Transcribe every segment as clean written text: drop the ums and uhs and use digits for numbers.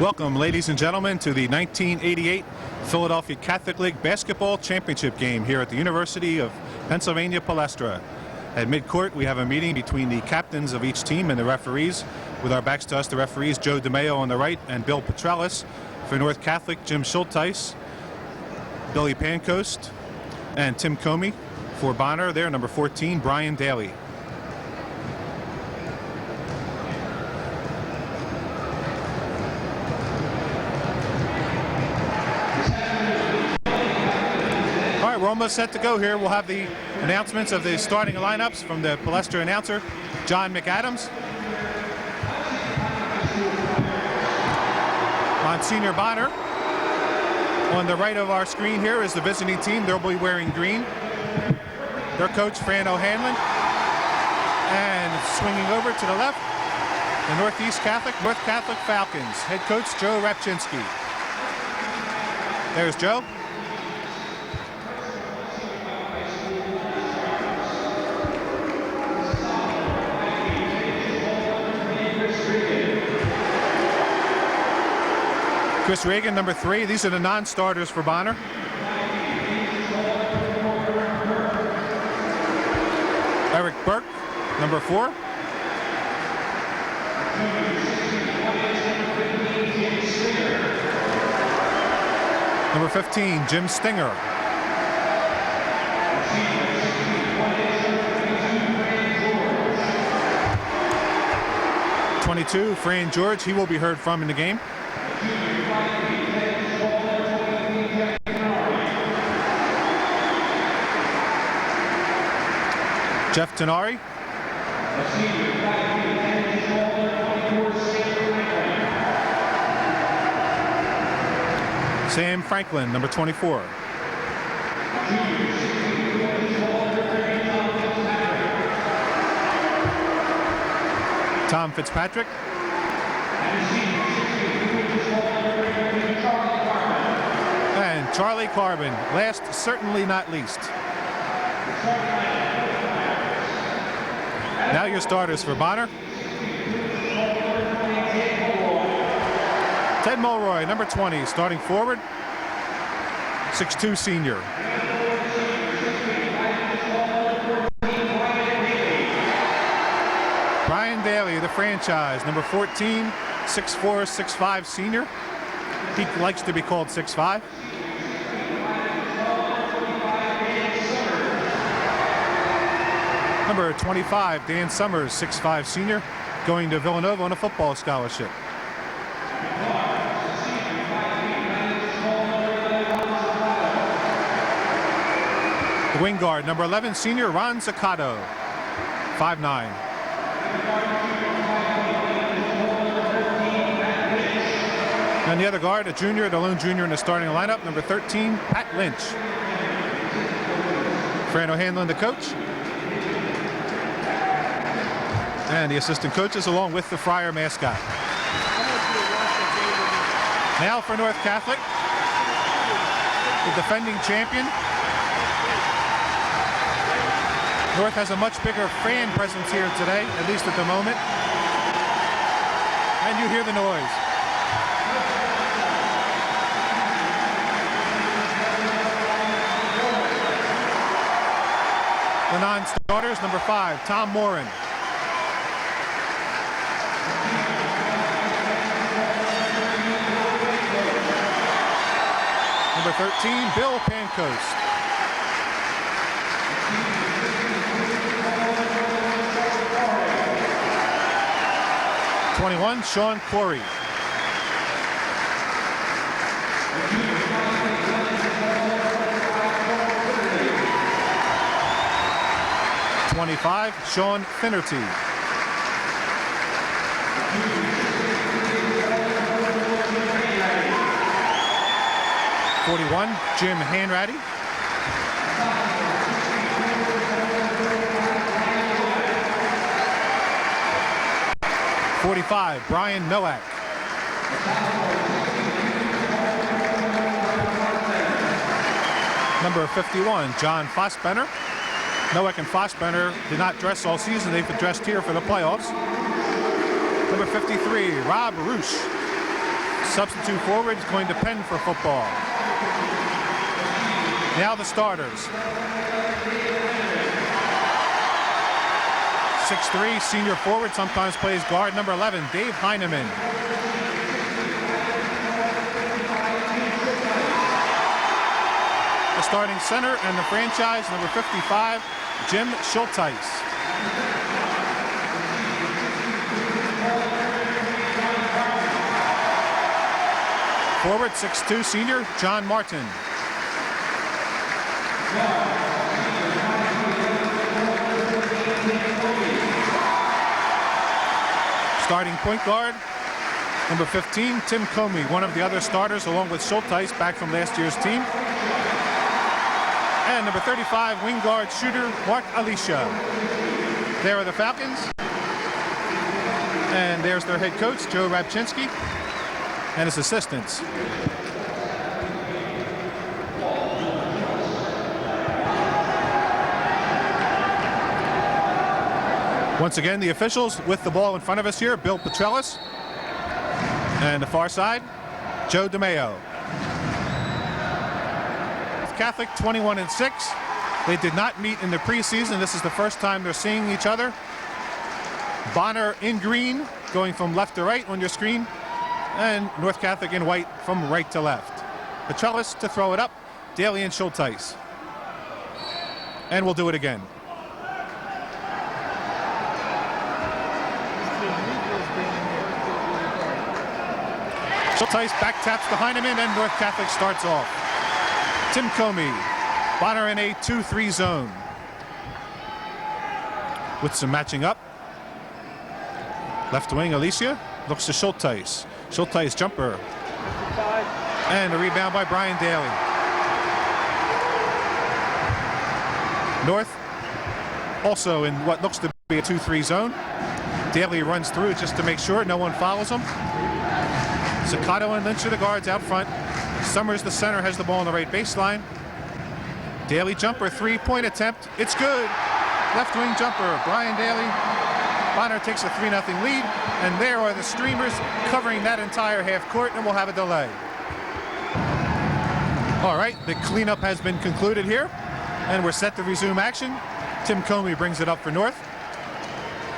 Welcome, ladies and gentlemen, to the 1988 Philadelphia Catholic League Basketball Championship game here at the University of Pennsylvania, Palestra. At midcourt, we have a meeting between the captains of each team and the referees. With our backs to us, the referees, Joe DeMeo on the right and Bill Petralis. For North Catholic, Jim Schulteis, Billy Pancoast, and Tim Comey. For Bonner, there, number 14, Brian Daly. We're almost set to go here. We'll have the announcements of the starting lineups from the Palestra announcer, John McAdams. Monsignor Bonner. On the right of our screen here is the visiting team. They'll be wearing green. Their coach, Fran O'Hanlon. And swinging over to the left, the North Catholic Falcons. Head coach, Joe Rapczynski. There's Joe. Chris Reagan, number 3. These are the non-starters for Bonner. Eric Burke, number 4. Number 15, Jim Stinger. #22, Fran George. He will be heard from in the game. Jeff Tenari. Sam Franklin, number 24. Tom Fitzpatrick. And Charlie Carbon, last certainly not least. Now your starters for Bonner. Ted Mulroy, number 20, starting forward, 6'2" senior. Brian Daly, the franchise, number 14, 6'4", 6'5" senior. He likes to be called 6'5". Number 25, Dan Summers, 6'5" senior, going to Villanova on a football scholarship. The wing guard, number 11, senior, Ron Zaccato, 5'9". And the other guard, a junior, the lone junior in the starting lineup, number 13, Pat Lynch. Fran O'Hanlon, the coach. And the assistant coaches along with the Friar mascot. Now for North Catholic, the defending champion. North has a much bigger fan presence here today, at least at the moment. And you hear the noise. The non-starters, number 5, Tom Moran. Number 13, Bill Pancoast. #21, Sean Corey. #25, Sean Finnerty. #41, Jim Hanratty. #45, Brian Nowak. Number 51, John Fossbenner. Nowak and Fossbenner did not dress all season. They've dressed here for the playoffs. Number 53, Rob Roosh. substitute forward is going to pen for football. Now the starters. 6'3", senior forward, sometimes plays guard, number 11, Dave Heineman. The starting center and the franchise, number 55, Jim Schulteis. Forward, 6'2", senior, John Martin. Starting point guard, number 15, Tim Comey, one of the other starters, along with Schulteis, back from last year's team. And number 35, wing guard shooter, Mark Alicia. There are the Falcons. And there's their head coach, Joe Rabchinsky, and his assistants. Once again, the officials with the ball in front of us here, Bill Petrellis. And the far side, Joe DeMeo. Catholic 21-6. They did not meet in the preseason. This is the first time they're seeing each other. Bonner in green, going from left to right on your screen. And North Catholic in white from right to left. Petrellis to throw it up, Daly and Schulteis. And we'll do it again. Schulteis back taps to Heineman, and North Catholic starts off. Tim Comey, Bonner in a 2-3 zone. With some matching up. Left wing, Alicia looks to Schulteis. Schulteis jumper. And a rebound by Brian Daly. North also in what looks to be a 2-3 zone. Daly runs through just to make sure no one follows him. Zaccato and Lynch are the guards out front. Summers, the center, has the ball on the right baseline. Daly jumper, three-point attempt. It's good. Left wing jumper, Brian Daly. Bonner takes a 3-0 lead, and there are the streamers covering that entire half court, and we'll have a delay. All right, the cleanup has been concluded here, and we're set to resume action. Tim Comey brings it up for North.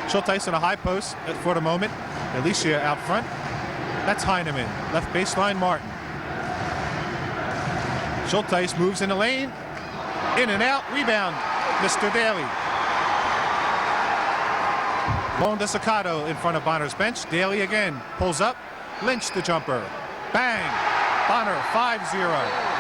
Schulteis on a high post for the moment. Alicia out front. That's Heineman. Left baseline, Martin. Schulteis moves in the lane. In and out. Rebound. Mr. Daly. Long to Zaccato in front of Bonner's bench. Daly again. Pulls up. Lynch the jumper. Bang. Bonner 5-0.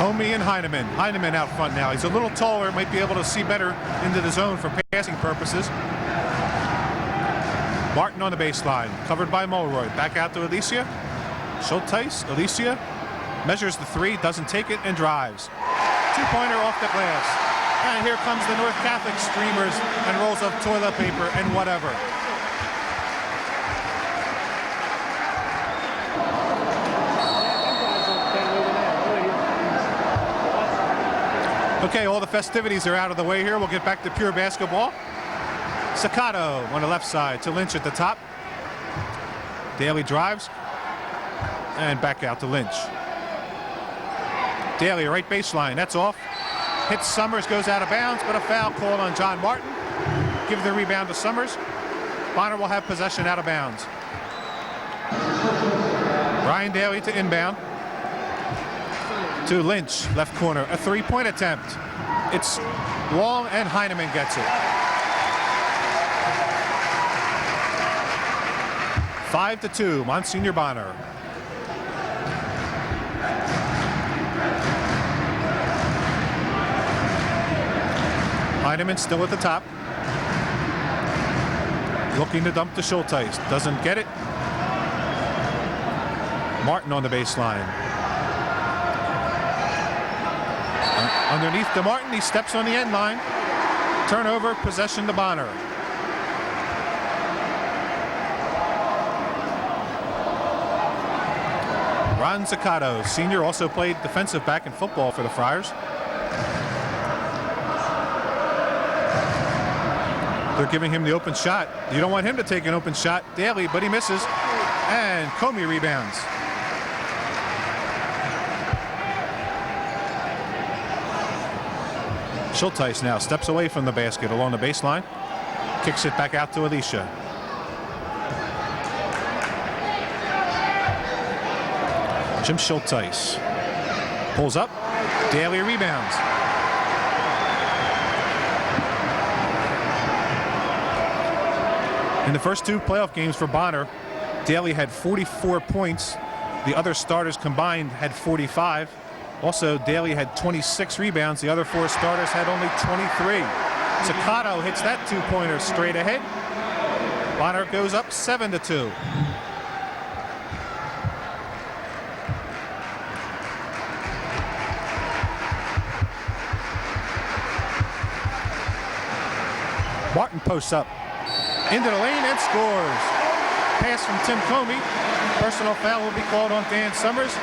Comey and Heineman. Heineman out front now. He's a little taller, might be able to see better into the zone for passing purposes. Martin on the baseline, covered by Mulroy. Back out to Alicia. Schulteis, Alicia measures the three, doesn't take it, and drives. Two-pointer off the glass. And here comes the North Catholic streamers and rolls of toilet paper and whatever. Okay, all the festivities are out of the way here. We'll get back to pure basketball. Zaccato on the left side to Lynch at the top. Daly drives. And back out to Lynch. Daly, right baseline. That's off. Hits Summers, goes out of bounds, but a foul called on John Martin. Give the rebound to Summers. Bonner will have possession out of bounds. Brian Daly to inbound. To Lynch, left corner, a three-point attempt. It's long, and Heineman gets it. 5-2, Monsignor Bonner. Heineman still at the top. Looking to dump to Schulteis, doesn't get it. Martin on the baseline. Underneath to Martin, he steps on the end line. Turnover, possession to Bonner. Ron Zaccato, senior, also played defensive back in football for the Friars. They're giving him the open shot. You don't want him to take an open shot, Daly, but he misses. And Comey rebounds. Schulteis now steps away from the basket along the baseline. Kicks it back out to Alicia. Jim Schulteis pulls up. Daly rebounds. In the first two playoff games for Bonner, Daly had 44 points. The other starters combined had 45. Also, Daly had 26 rebounds. The other four starters had only 23. Zaccato hits that two-pointer straight ahead. Bonner goes up 7-2. Martin posts up into the lane and scores. Pass from Tim Comey. Personal foul will be called on Dan Summers.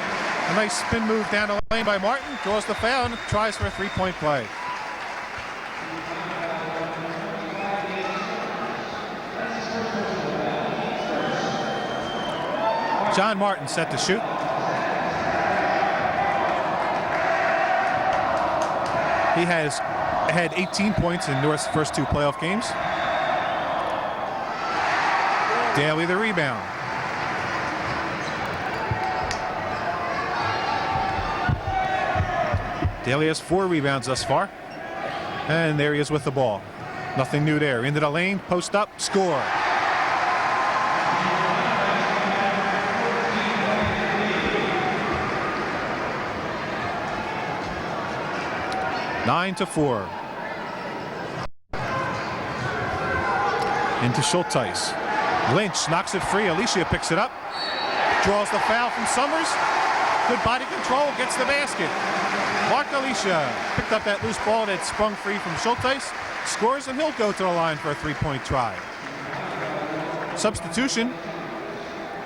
A nice spin move down the lane by Martin. Draws the foul and tries for a three-point play. John Martin set to shoot. He has had 18 points in North's first two playoff games. Daly the rebound. Daly has 4 rebounds thus far. And there he is with the ball. Nothing new there. Into the lane, post up, score. Nine to 4. Into Schulteis. Lynch knocks it free. Alicia picks it up. Draws the foul from Summers. Good body control. Gets the basket. Mark Alicia picked up that loose ball that sprung free from Schulteis. Scores, and he'll go to the line for a three-point try. Substitution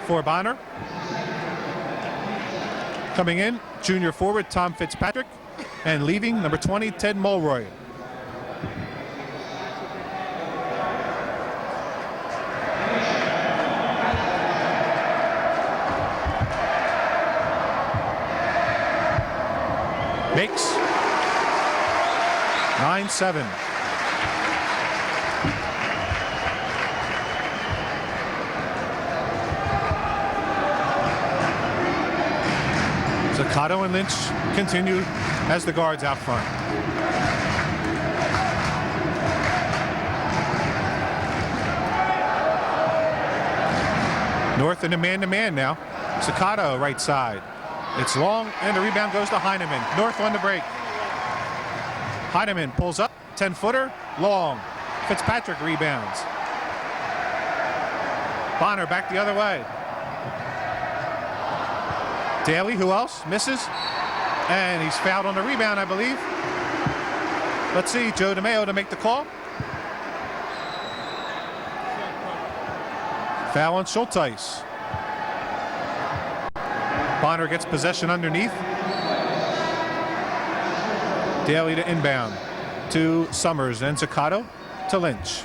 for Bonner. Coming in, junior forward Tom Fitzpatrick. And leaving, number 20, Ted Mulroy. Makes 9-7. Zaccato and Lynch continue as the guards out front. North in a man-to-man now. Zaccato right side. It's long, and the rebound goes to Heineman. North on the break. Heineman pulls up, 10-footer, long. Fitzpatrick rebounds. Bonner back the other way. Daly, who else? Misses. And he's fouled on the rebound, I believe. Let's see, Joe DeMeo to make the call. Foul on Schulteis. Bonner gets possession underneath. Daly to inbound to Summers, and Zaccato to Lynch.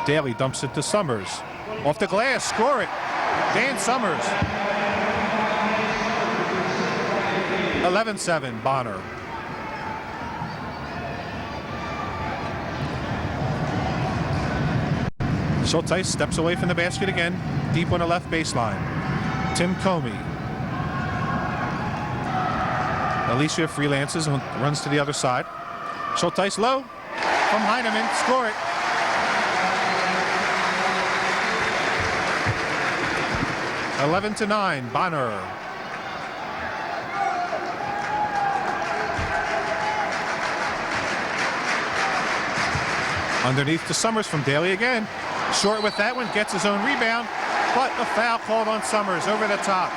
Daly dumps it to Summers. Off the glass, score it. Dan Summers. 11-7, Bonner. Schulteis steps away from the basket again, deep on the left baseline. Tim Comey. Alicia freelances and runs to the other side. Schulteis low from Heineman. Score it. Eleven to 9, Bonner. Underneath to Summers from Daly again. Short with that one, gets his own rebound, but a foul called on Summers over the top.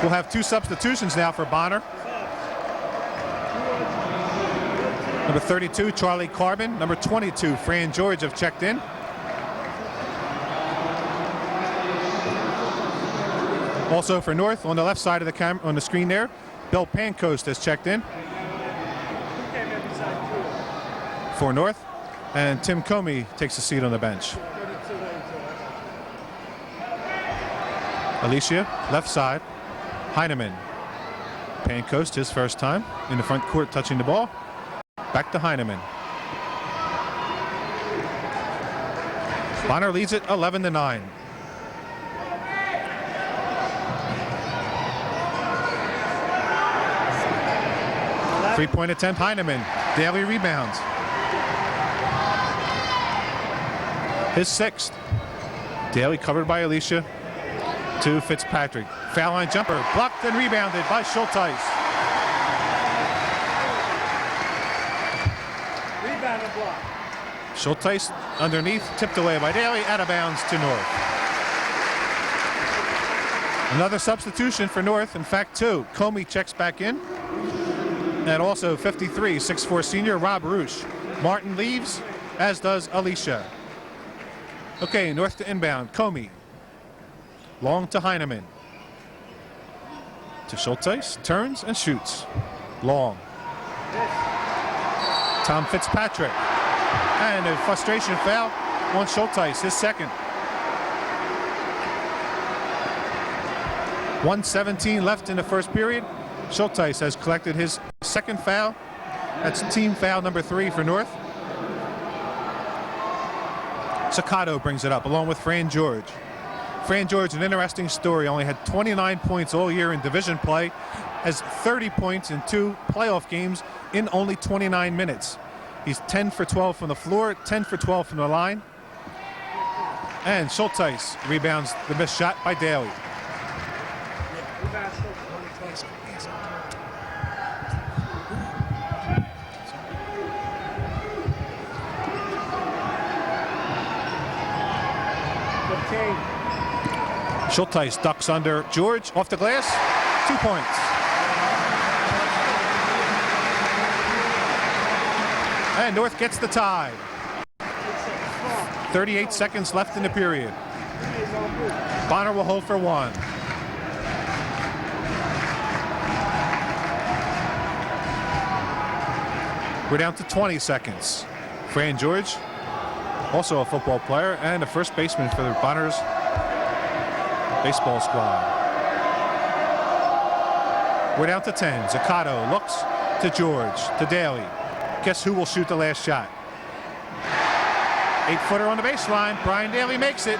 We'll have 2 substitutions now for Bonner. Number 32, Charlie Carbon. Number 22, Fran George have checked in. Also for North, on the left side of the on the screen there, Bill Pancoast has checked in for North, and Tim Comey takes a seat on the bench. Alicia, left side. Heineman. Pancoast, his first time in the front court touching the ball. Back to Heineman. Bonner leads it 11-9. Three-point attempt, Heineman. Daly rebounds. His sixth. Daly covered by Alicia. To Fitzpatrick. Foul line jumper. Blocked and rebounded by Schulteis. Rebound and block. Schulteis underneath. Tipped away by Daly. Out of bounds to North. Another substitution for North. In fact, two. Comey checks back in. And also 53, 6'4" senior Rob Roosh. Martin leaves, as does Alicia. Okay, North to inbound. Comey. Long to Heineman. To Schulteis. Turns and shoots. Long. Tom Fitzpatrick. And a frustration foul on Schulteis, his second. 1:17 left in the first period. Schulteis has collected his second foul. That's team foul number 3 for North. Sakato brings it up along with Fran George. Fran George, an interesting story, only had 29 points all year in division play, has 30 points in 2 playoff games in only 29 minutes. He's 10 for 12 from the floor, 10 for 12 from the line. And Schulteis rebounds the missed shot by Daly. Schulteis ducks under George, off the glass, 2 points. And North gets the tie. 38 seconds left in the period. Bonner will hold for 1. We're down to 20 seconds. Fran George, also a football player and a first baseman for the Bonner's baseball squad. We're down to 10. Zaccato looks to George, to Daly. Guess who will shoot the last shot? 8-footer on the baseline. Brian Daly makes it.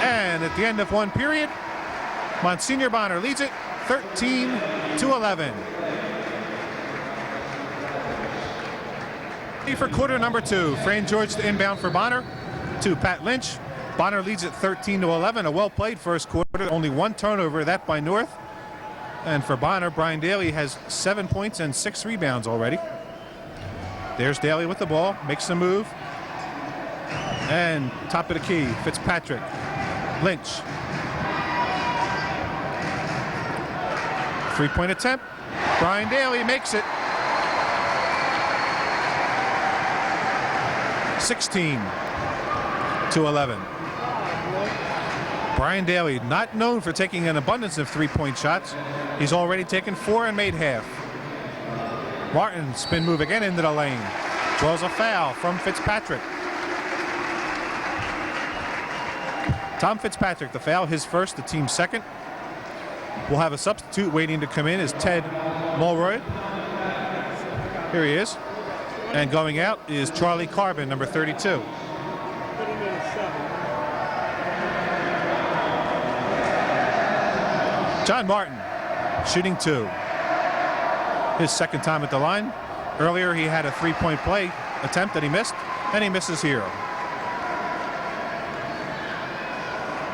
And at the end of one period, Monsignor Bonner leads it 13-11. For quarter number 2, Fran George to inbound for Bonner to Pat Lynch. Bonner leads it 13-11. A well-played first quarter. Only 1 turnover, that by North. And for Bonner, Brian Daly has 7 points and 6 rebounds already. There's Daly with the ball, makes the move. And top of the key, Fitzpatrick. Lynch. 3-point attempt. Brian Daly makes it. 16-11. Brian Daly, not known for taking an abundance of 3-point shots. He's already taken 4 and made half. Martin, spin move again into the lane. Draws a foul from Fitzpatrick. Tom Fitzpatrick, the foul, his first, the team's second. We'll have a substitute waiting to come in is Ted Mulroy. Here he is. And going out is Charlie Carbon, number 32. John Martin, shooting 2. His second time at the line. Earlier he had a 3-point play attempt that he missed, and he misses here.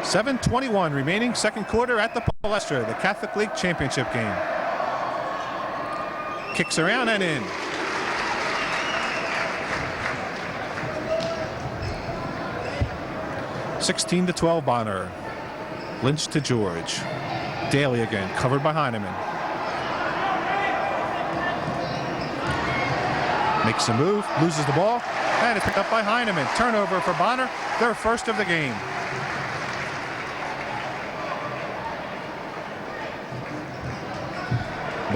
7:21 remaining, second quarter at the Palestra, the Catholic League Championship game. Kicks around and in. (16-12) Bonner. Lynch to George. Daly again, covered by Heineman. Makes a move, loses the ball, and it's picked up by Heineman. Turnover for Bonner, their first of the game.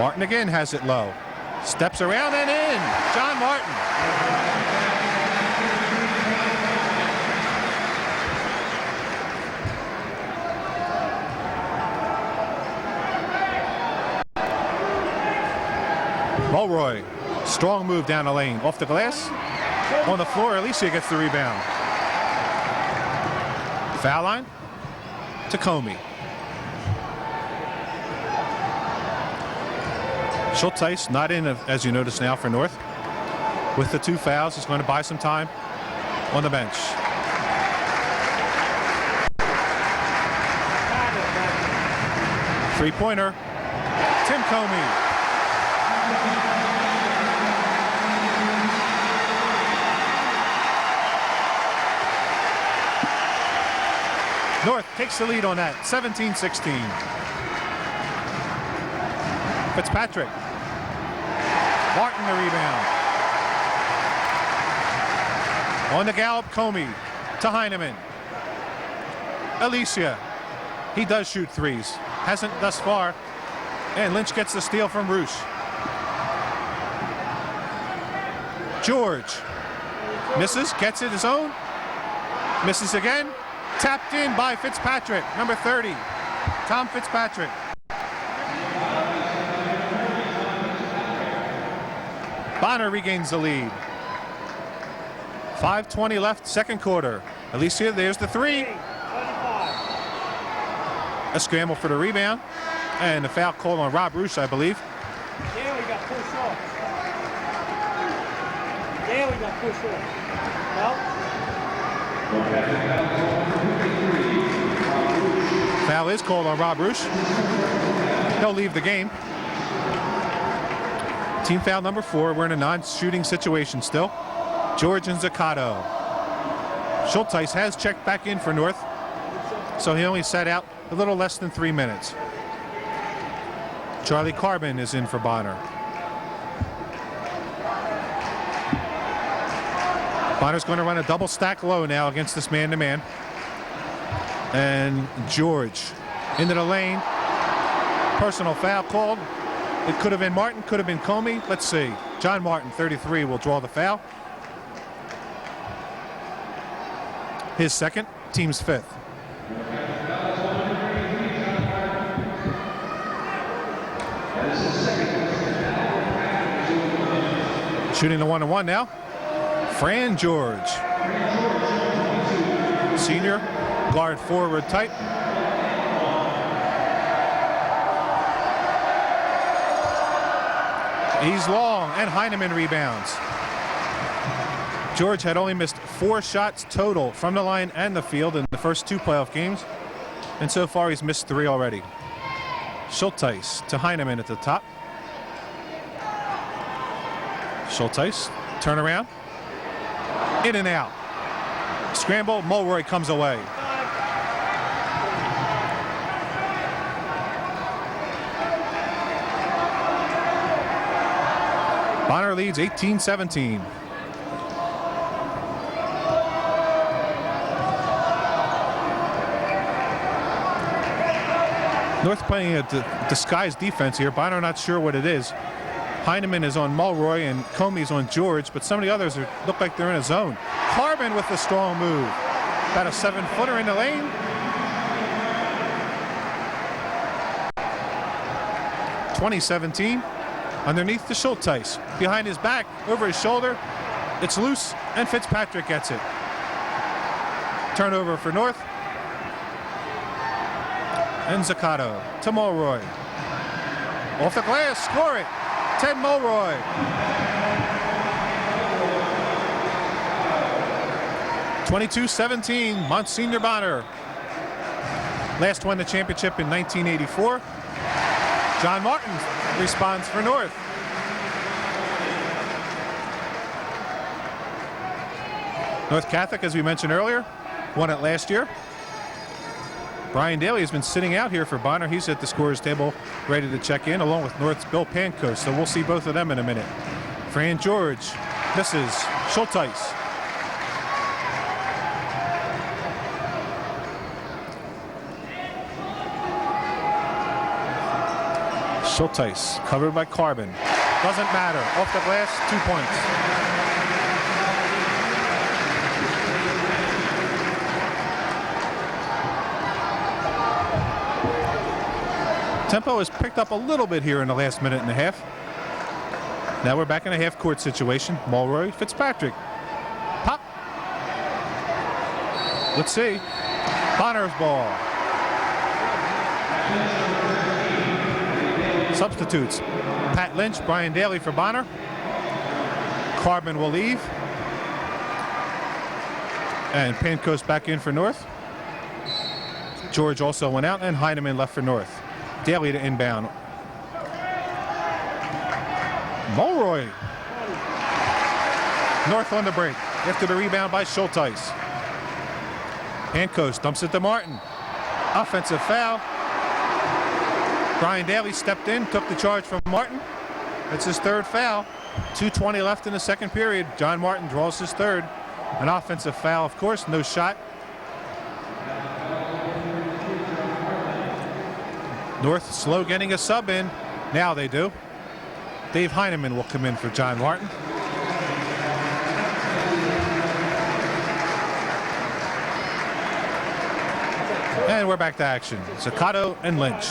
Martin again has it low. Steps around and in. John Martin. Mulroy. Strong move down the lane. Off the glass. On the floor. Alicia gets the rebound. Foul line to Comey. Schulteis not in, as you notice now, for North. With the 2 fouls, he's going to buy some time on the bench. Three-pointer. Tim Comey. North takes the lead on that, 17-16. Fitzpatrick. Martin the rebound. On the gallop, Comey to Heineman. Alicia. He does shoot threes. Hasn't thus far. And Lynch gets the steal from Roosh. George. Misses, gets it his own. Misses again. Tapped in by Fitzpatrick, number 30. Tom Fitzpatrick. Bonner regains the lead. 5:20 left, second quarter. Alicia, there's the three. A scramble for the rebound. And a foul called on Rob Roosh, I believe. There we got pushed off. There we got pushed off. Foul is called on Rob Roosh. He'll leave the game. Team foul number 4. We're in a non-shooting situation still. George and Zaccato. Schulteis has checked back in for North, so he only sat out a little less than 3 minutes. Charlie Carbon is in for Bonner. Bonner's going to run a double stack low now against this man-to-man. And George into the lane. Personal foul called. It could have been Martin, could have been Comey. Let's see. John Martin, 33, will draw the foul. His second, team's 5th. Shooting the 1-on-1 now. Fran George. Senior, guard forward type. He's long, and Heineman rebounds. George had only missed 4 shots total from the line and the field in the first 2 playoff games, and so far he's missed 3 already. Schulteis to Heineman at the top. Schulteis, turn around, in and out. Scramble, Mulroy comes away. Bonner leads 18-17. North playing a disguised defense here. Bonner not sure what it is. Heineman is on Mulroy and Comey's on George, but some of the others look like they're in a zone. Carbon with a strong move. About a 7-footer in the lane. (2017). Underneath to Schulteis. Behind his back, over his shoulder. It's loose, and Fitzpatrick gets it. Turnover for North. And Zaccato to Mulroy. Off the glass, score it. Ted Mulroy. (22-17), Monsignor Bonner. Last won the championship in 1984. John Martin responds for North. North Catholic, as we mentioned earlier, won it last year. Brian Daly has been sitting out here for Bonner. He's at the scorer's table ready to check in, along with North's Bill Pancoast. So we'll see both of them in a minute. Fran George misses. Schulteis. Schulteis covered by Carbon. Doesn't matter. Off the glass, 2 points. Tempo has picked up a little bit here in the last minute and a half. Now we're back in a half-court situation. Mulroy, Fitzpatrick. Pop. Let's see. Bonner's ball. Substitutes. Pat Lynch, Brian Daly for Bonner. Carbon will leave. And Pancoast back in for North. George also went out, and Heineman left for North. Daly to inbound. Mulroy. North on the break after the rebound by Schulteis. Pancoast dumps it to Martin. Offensive foul. Brian Daly stepped in, took the charge from Martin. That's his third foul. 2:20 left in the second period. John Martin draws his third. An offensive foul, of course, no shot. North slow getting a sub in. Now they do. Dave Heineman will come in for John Martin. And we're back to action. Zaccato and Lynch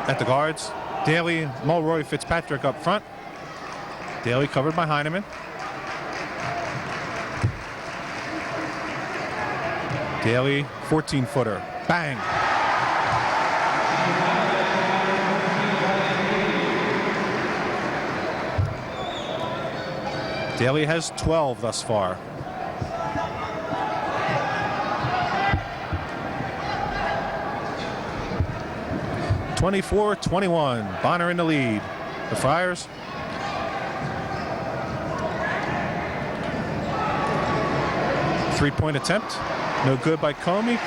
at the guards. Daly, Mulroy, Fitzpatrick up front. Daly covered by Heineman. Daly, 14-footer. Bang. Daly has 12 thus far. (24-21). Bonner in the lead. The Friars. Three-point attempt. No good by Comey.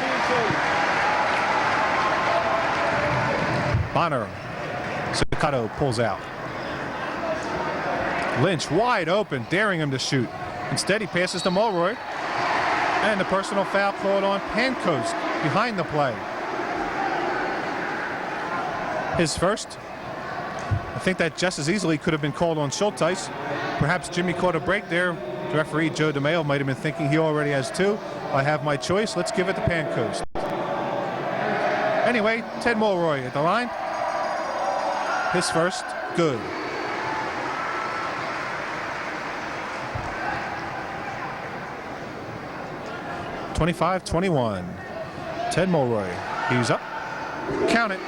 Bonner. Zaccato pulls out. Lynch wide open, daring him to shoot. Instead, he passes to Mulroy. And the personal foul called on Pancoast behind the play. His first. I think that just as easily could have been called on Schulteis. Perhaps Jimmy caught a break there. Referee Joe DeMeo might have been thinking he already has two. I have my choice. Let's give it to Pancoast. Anyway, Ted Mulroy at the line. His first, good. (25-21). Ted Mulroy. He's up. Count it.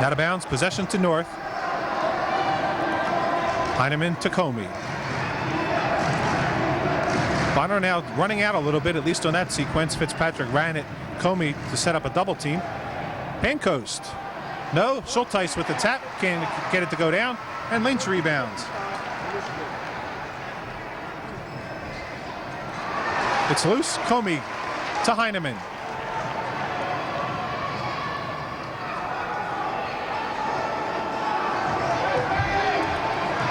Out of bounds, possession to North. Heineman to Comey. Bonner now running out a little bit, at least on that sequence. Fitzpatrick ran at Comey to set up a double team. Pancoast. No, Schulteis with the tap. Can't get it to go down. And Lynch rebounds. It's loose. Comey to Heineman.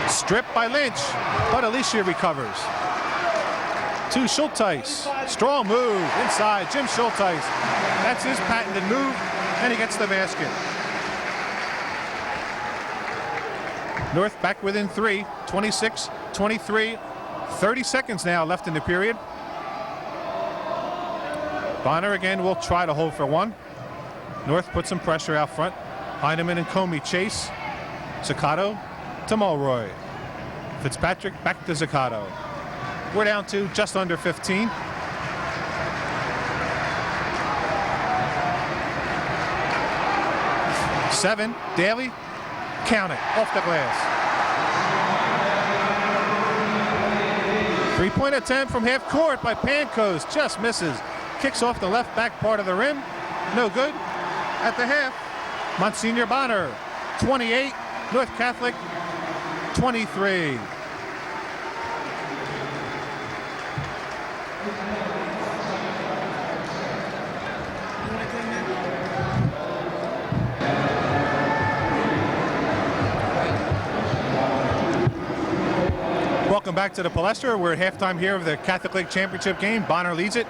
Stripped by Lynch, but Alicia recovers. To Schulteis. Strong move inside. Jim Schulteis. That's his patented move, and he gets the basket. North back within 3. 26-23. 30 seconds now left in the period. Bonner again will try to hold for one. North puts some pressure out front. Heineman and Comey chase. Zaccato to Mulroy. Fitzpatrick back to Zaccato. We're down to just under 15. Seven. Daly. Count it. Off the glass. Three-point attempt from half court by Pancoast. Just misses. Kicks off the left back part of the rim. No good. At the half, Monsignor Bonner. 28. North Catholic 23. Welcome back to the Palestra. We're at halftime here of the Catholic League Championship game. Bonner leads it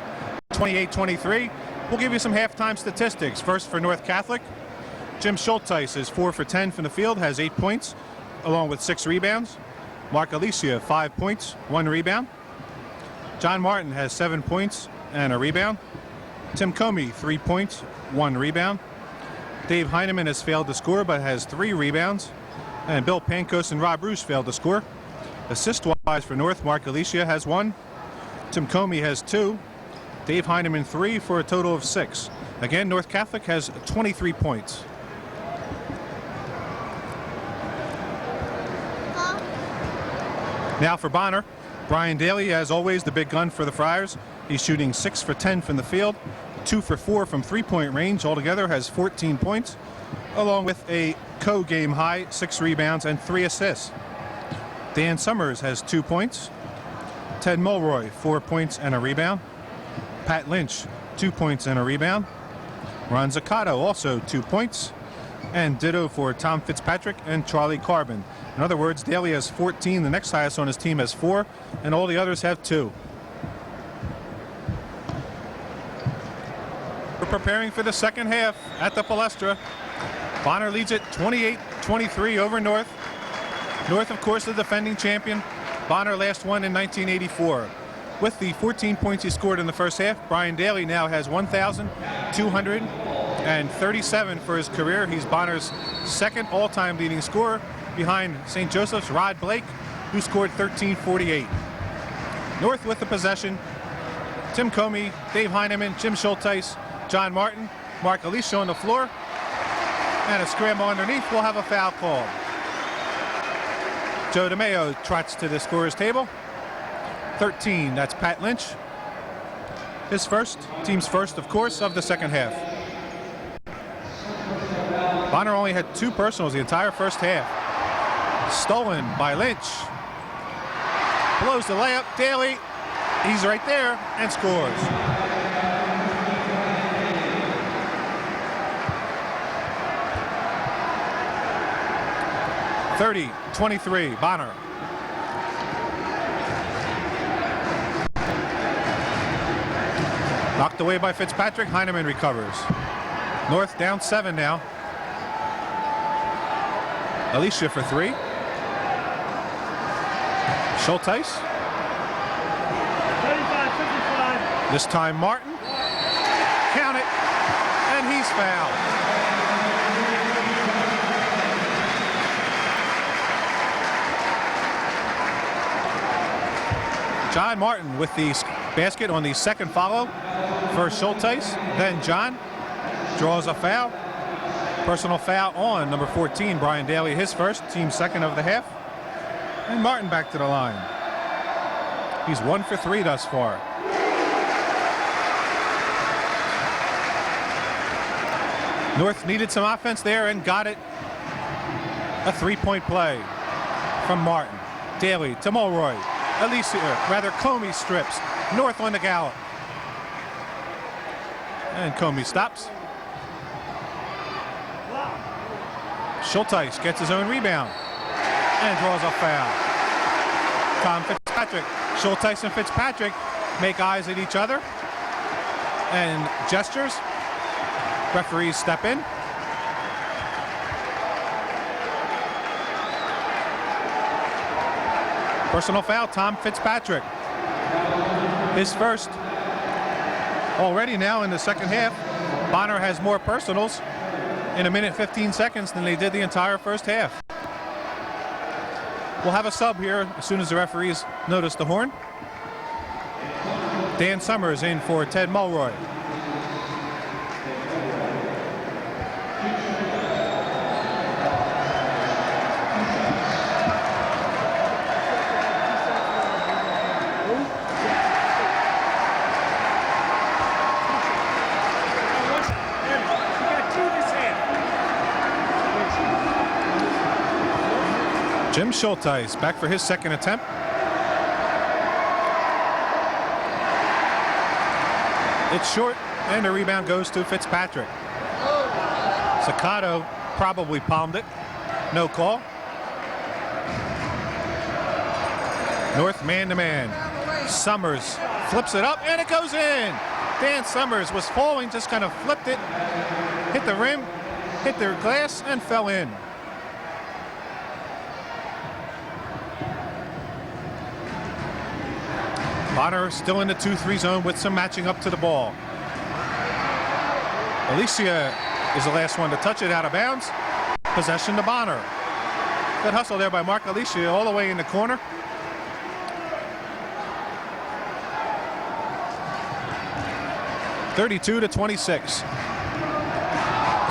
28-23. We'll give you some halftime statistics. First for North Catholic, Jim Schulteis is 4 for 10 from the field, has 8 points, along with 6 rebounds. Mark Alicia, 5 points, 1 rebound. John Martin has 7 points and a rebound. Tim Comey, 3 points, 1 rebound. Dave Heineman has failed to score but has 3 rebounds. And Bill Pankos and Rob Roos failed to score. Assist-wise for North, Mark Alicia has 1. Tim Comey has 2. Dave Heineman 3 for a total of 6. Again, North Catholic has 23 points. Now for Bonner, Brian Daly, as always, the big gun for the Friars. He's shooting 6 for 10 from the field, 2 for 4 from three-point range. Altogether has 14 points, along with a co-game high 6 rebounds and 3 assists. Dan Summers has 2 points. Ted Mulroy, 4 points and a rebound. Pat Lynch, 2 points and a rebound. Ron Zaccato, also 2 points. And ditto for Tom Fitzpatrick and Charlie Carbon. In other words, Daly has 14, the next highest on his team has 4, and all the others have 2. We're preparing for the second half at the Palestra. Bonner leads it 28-23 over North. North, of course, the defending champion. Bonner last won in 1984. With the 14 points he scored in the first half, Brian Daly now has 1,237 for his career. He's Bonner's second all-time leading scorer, behind St. Joseph's Rod Blake, who scored 1348. North with the possession. Tim Comey, Dave Heineman, Jim Schulteis, John Martin, Mark Alicia on the floor, and a scramble underneath. We'll have a foul called. Joe DeMeo trots to the scorer's table. 13, that's Pat Lynch. His first, team's first, of course, of the second half. Bonner only had 2 personals the entire first half. Stolen by Lynch. Blows the layup. Daly, he's right there and scores. (30-23) Bonner. Knocked away by Fitzpatrick. Heineman recovers. North down 7 now. Alicia for 3. Schulteis. 35-55. This time Martin. Count it. And he's fouled. John Martin with the basket on the second follow. First Schulteis, then John draws a foul. Personal foul on number 14, Brian Daly, his first, team second of the half. And Martin back to the line. He's 1 for 3 thus far. North needed some offense there and got it. A 3-point play from Martin. Daly to Mulroy. Comey strips. North on the gallop. And Comey stops. Schulteis gets his own rebound and draws a foul. Tom Fitzpatrick. Schulteis and Fitzpatrick make eyes at each other and gestures. Referees step in. Personal foul, Tom Fitzpatrick. His first. Already now in the second half, Bonner has more personals in 1:15 than they did the entire first half. We'll have a sub here as soon as the referees notice the horn. Dan Summers in for Ted Mulroy. Jim Schulteis back for his second attempt. It's short, and the rebound goes to Fitzpatrick. Zaccato probably palmed it. No call. North man-to-man. Summers flips it up, and it goes in. Dan Summers was falling, just kind of flipped it, hit the rim, hit the glass, and fell in. Bonner still in the 2-3 zone with some matching up to the ball. Alicia is the last one to touch it out of bounds. Possession to Bonner. Good hustle there by Mark Alicia all the way in the corner. (32-26).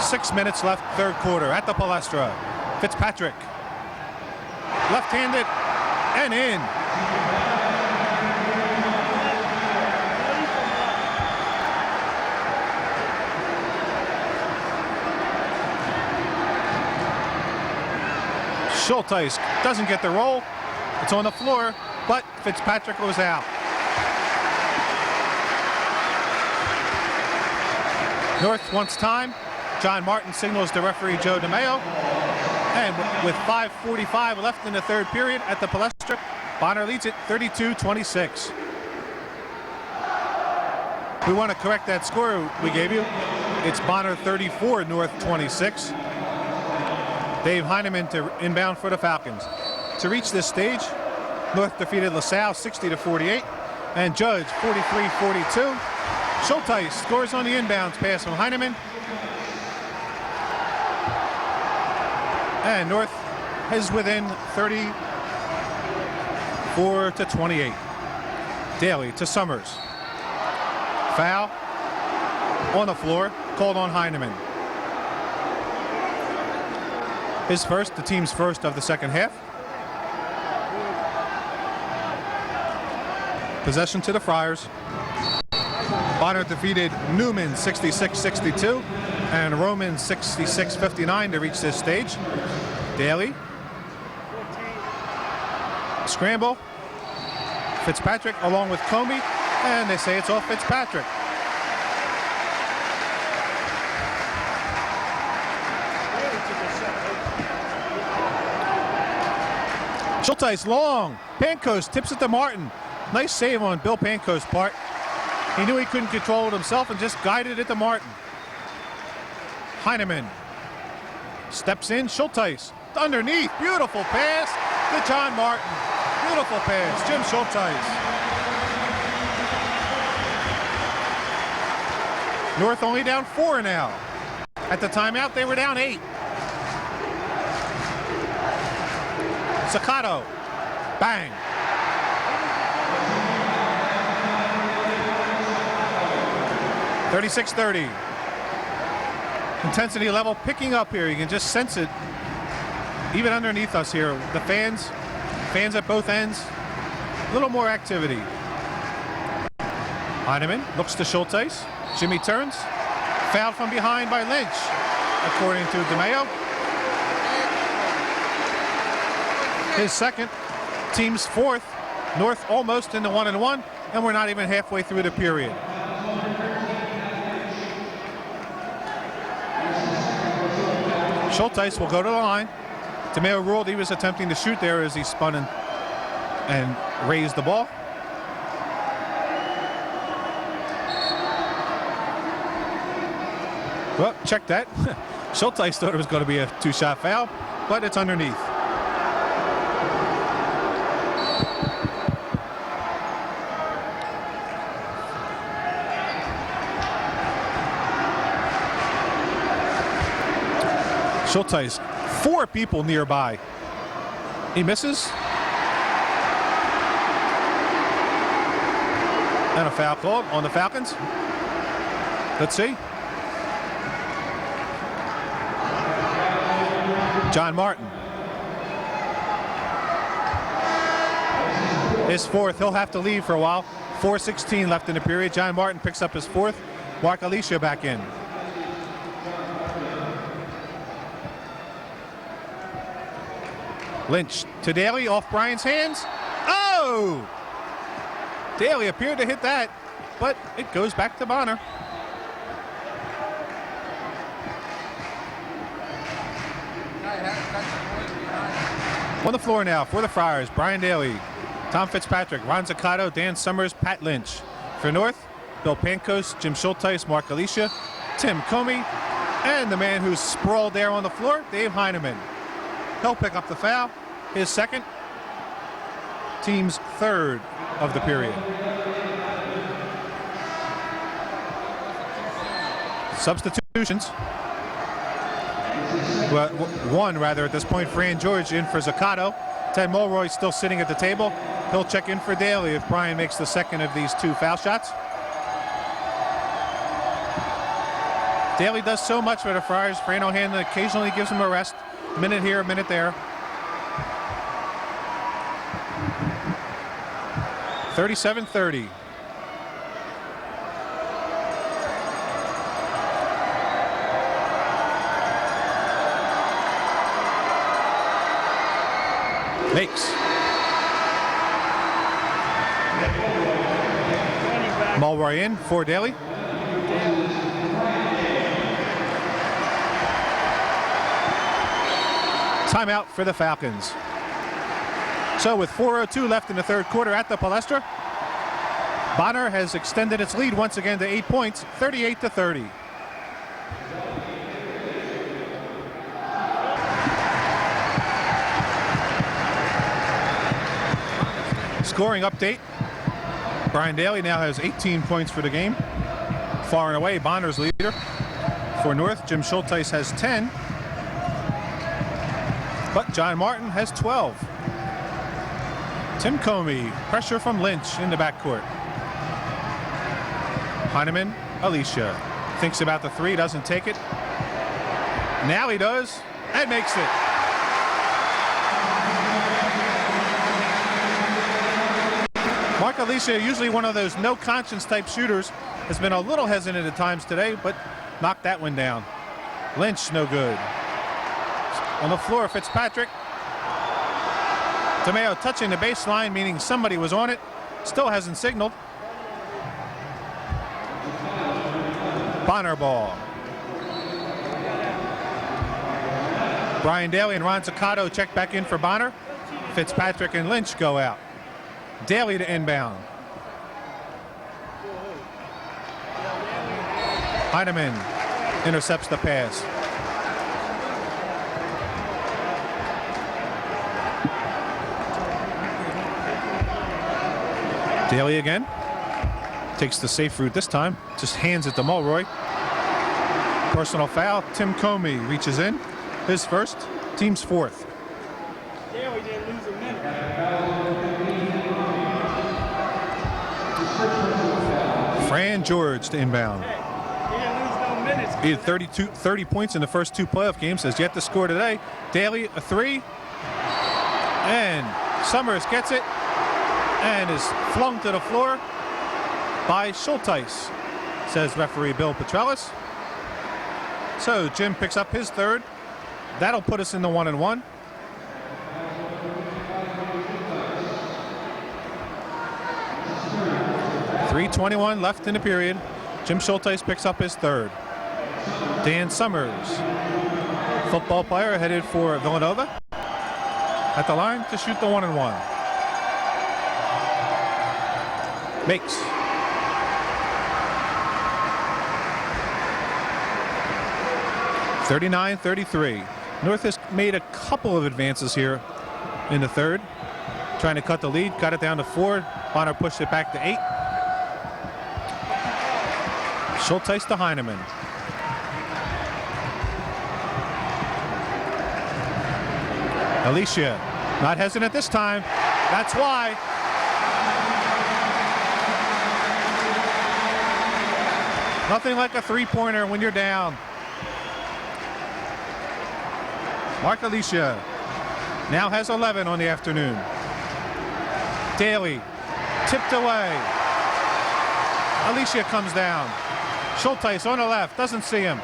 6 minutes left, third quarter at the Palestra. Fitzpatrick. Left-handed and in. Schulteis doesn't get the roll. It's on the floor, but Fitzpatrick was out. North wants time. John Martin signals to referee Joe DeMeo. And with 5:45 left in the third period at the Palestra, Bonner leads it 32-26. We want to correct that score we gave you. It's Bonner 34, North 26. Dave Heineman to inbound for the Falcons. To reach this stage, North defeated LaSalle 60-48 and Judge 43-42. Schulteis scores on the inbounds pass from Heineman. And North is within 34-28. Daly to Summers. Foul on the floor, called on Heineman. His first, the team's first of the second half. Possession to the Friars. Bonner defeated Newman 66-62 and Roman 66-59 to reach this stage. Daly. Scramble. Fitzpatrick along with Comey, and they say it's off Fitzpatrick. Schulteis long. Pancoast tips it to Martin. Nice save on Bill Pancoast's part. He knew he couldn't control it himself and just guided it to Martin. Heineman steps in. Schulteis underneath. Beautiful pass to John Martin. Beautiful pass. Jim Schulteis. North only down 4 now. At the timeout, they were down 8. Sakato. Bang. (36-30). Intensity level picking up here. You can just sense it even underneath us here. The fans at both ends. A little more activity. Heineman looks to Schulteis. Jimmy turns. Fouled from behind by Lynch, according to DeMeo. His second, team's fourth. North almost in the 1-1, and we're not even halfway through the period. Schulteis will go to the line. DeMeo ruled he was attempting to shoot there as he spun and raised the ball. Well, check that. Schulteis thought it was going to be a 2-shot foul, but it's underneath. Schulteis, 4 people nearby. He misses. And a foul called on the Falcons. Let's see. John Martin. His fourth. He'll have to leave for a while. 4:16 left in the period. John Martin picks up his fourth. Mark Alicia back in. Lynch to Daly off Bryant's hands. Oh! Daly appeared to hit that, but it goes back to Bonner. On the floor now for the Friars, Brian Daly. Tom Fitzpatrick, Ron Zaccato, Dan Summers, Pat Lynch. For North, Bill Pankos, Jim Schulteis, Mark Alicia, Tim Comey, and the man who's sprawled there on the floor, Dave Heineman. He'll pick up the foul, his second, team's third of the period. Substitutions. Well, one rather at this point. Fran George in for Zaccato. Ted Mulroy still sitting at the table. He'll check in for Daly if Brian makes the second of these two foul shots. Daly does so much for the Friars. Fran O'Hanlon occasionally gives him a rest. A minute here, a minute there. 37-30. Makes. Mulroy in for Daly. Timeout for the Falcons. So with 4:02 left in the third quarter at the Palestra, Bonner has extended its lead once again to 8 points, 38-30. Scoring update. Brian Daly now has 18 points for the game. Far and away, Bonner's leader. For North, Jim Schulteis has 10. But John Martin has 12. Tim Comey, pressure from Lynch in the backcourt. Heineman, Alicia. Thinks about the three, doesn't take it. Now he does, and makes it. Mark Alicia, usually one of those no conscience type shooters, has been a little hesitant at times today, but knocked that one down. Lynch, no good. On the floor, Fitzpatrick. Tomeo touching the baseline, meaning somebody was on it. Still hasn't signaled. Bonner ball. Brian Daly and Ron Zaccato check back in for Bonner. Fitzpatrick and Lynch go out. Daly to inbound. Heineman intercepts the pass. Daly again. Takes the safe route this time. Just hands it to Mulroy. Personal foul. Tim Comey reaches in. His first. Team's fourth. Daly didn't lose a minute. Fran George to inbound. He didn't lose no minutes. He had 30 points in the first two playoff games. Has yet to score today. Daly a three. And Summers gets it. And is flung to the floor by Schulteis, says referee Bill Petrellis. So Jim picks up his third. That'll put us in the 1-1. .321 left in the period. Jim Schulteis picks up his third. Dan Summers, football player headed for Villanova, at the line to shoot the 1-1. Makes. .39-33. North has made a couple of advances here in the third. Trying to cut the lead. Got it down to 4. Bonner pushed it back to 8. Schulteis to Heineman. Alicia. Not hesitant this time. That's why. Nothing like a three-pointer when you're down. Mark Alicia now has 11 on the afternoon. Daly tipped away. Alicia comes down. Schulteis on the left, doesn't see him.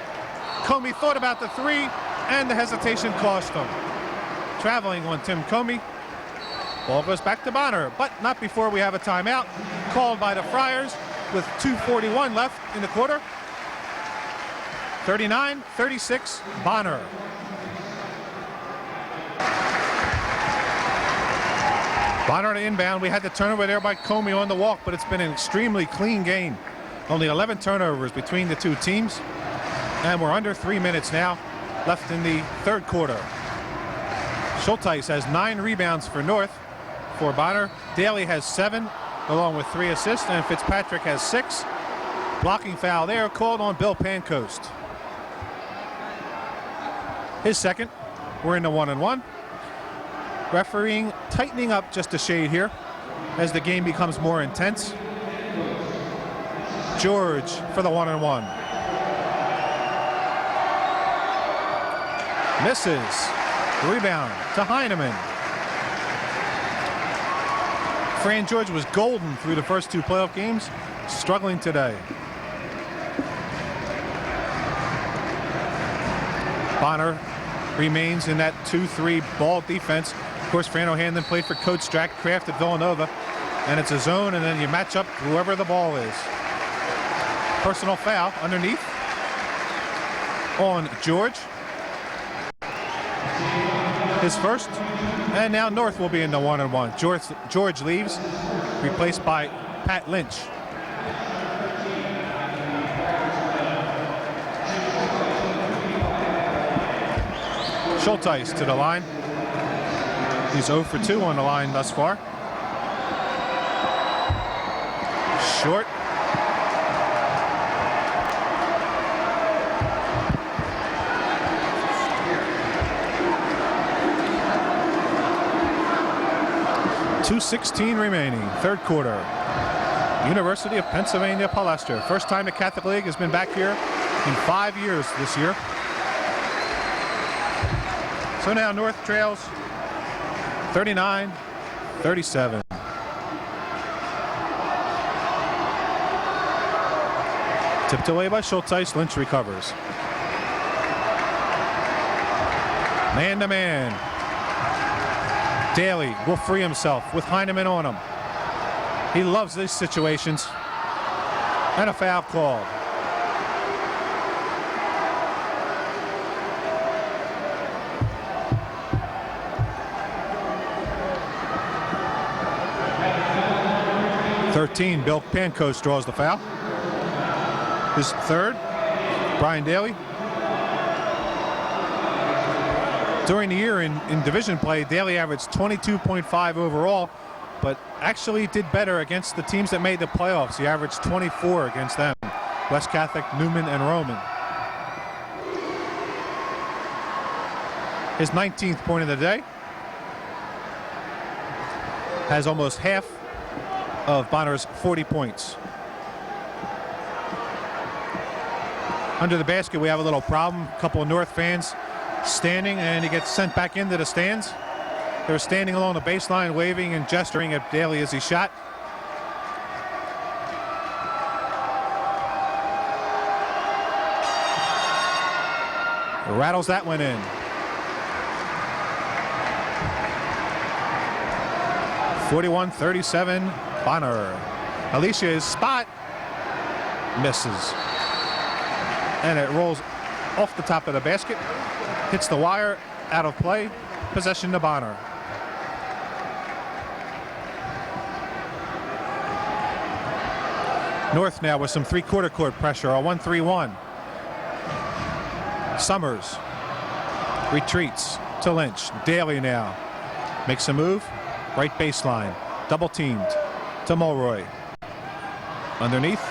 Comey thought about the three, and the hesitation cost him. Traveling on Tim Comey. Ball goes back to Bonner, but not before we have a timeout called by the Friars with 2:41 left in the quarter. 39-36, Bonner. Bonner to inbound. We had the turnover there by Comey on the walk, but it's been an extremely clean game. Only 11 turnovers between the two teams. And we're under 3 minutes now left in the third quarter. Schulteis has 9 rebounds for North. For Bonner, Daly has 7, along with 3 assists, and Fitzpatrick has 6. Blocking foul there called on Bill Pancoast. His second. We're in the 1-and-1. Refereeing tightening up just a shade here as the game becomes more intense. George for the 1-and-1. Misses. Rebound to Heineman. Fran George was golden through the first 2 playoff games, struggling today. Bonner remains in that 2-3 ball defense. Of course, Fran O'Hanlon played for Coach Jack Kraft at Villanova, and it's a zone, and then you match up whoever the ball is. Personal foul underneath on George. His first, and now North will be in the 1-and-1. George leaves, replaced by Pat Lynch. Schulteis to the line. He's 0 for 2 on the line thus far. Short. .216 remaining, third quarter. University of Pennsylvania Palestra. First time the Catholic League has been back here in 5 years this year. So now North trails 39-37. Tipped away by Schulteis. Lynch recovers. Man to man. Daly will free himself with Heineman on him. He loves these situations. And a foul called. Bill Pancoast draws the foul. His third. Brian Daly. During the year in division play, Daly averaged 22.5 overall, but actually did better against the teams that made the playoffs. He averaged 24 against them. West Catholic, Newman, and Roman. His 19th point of the day. Has almost half of Bonner's 40 points. Under the basket, we have a little problem. A couple of North fans standing, and he gets sent back into the stands. They're standing along the baseline, waving and gesturing at Daly as he shot. Rattles that one in. 41-37, Bonner. Alicia's spot misses. And it rolls off the top of the basket. Hits the wire, out of play. Possession to Bonner. North now with some three-quarter court pressure, a 1-3-1. Summers retreats to Lynch. Daly now makes a move. Right baseline. Double teamed to Mulroy. Underneath.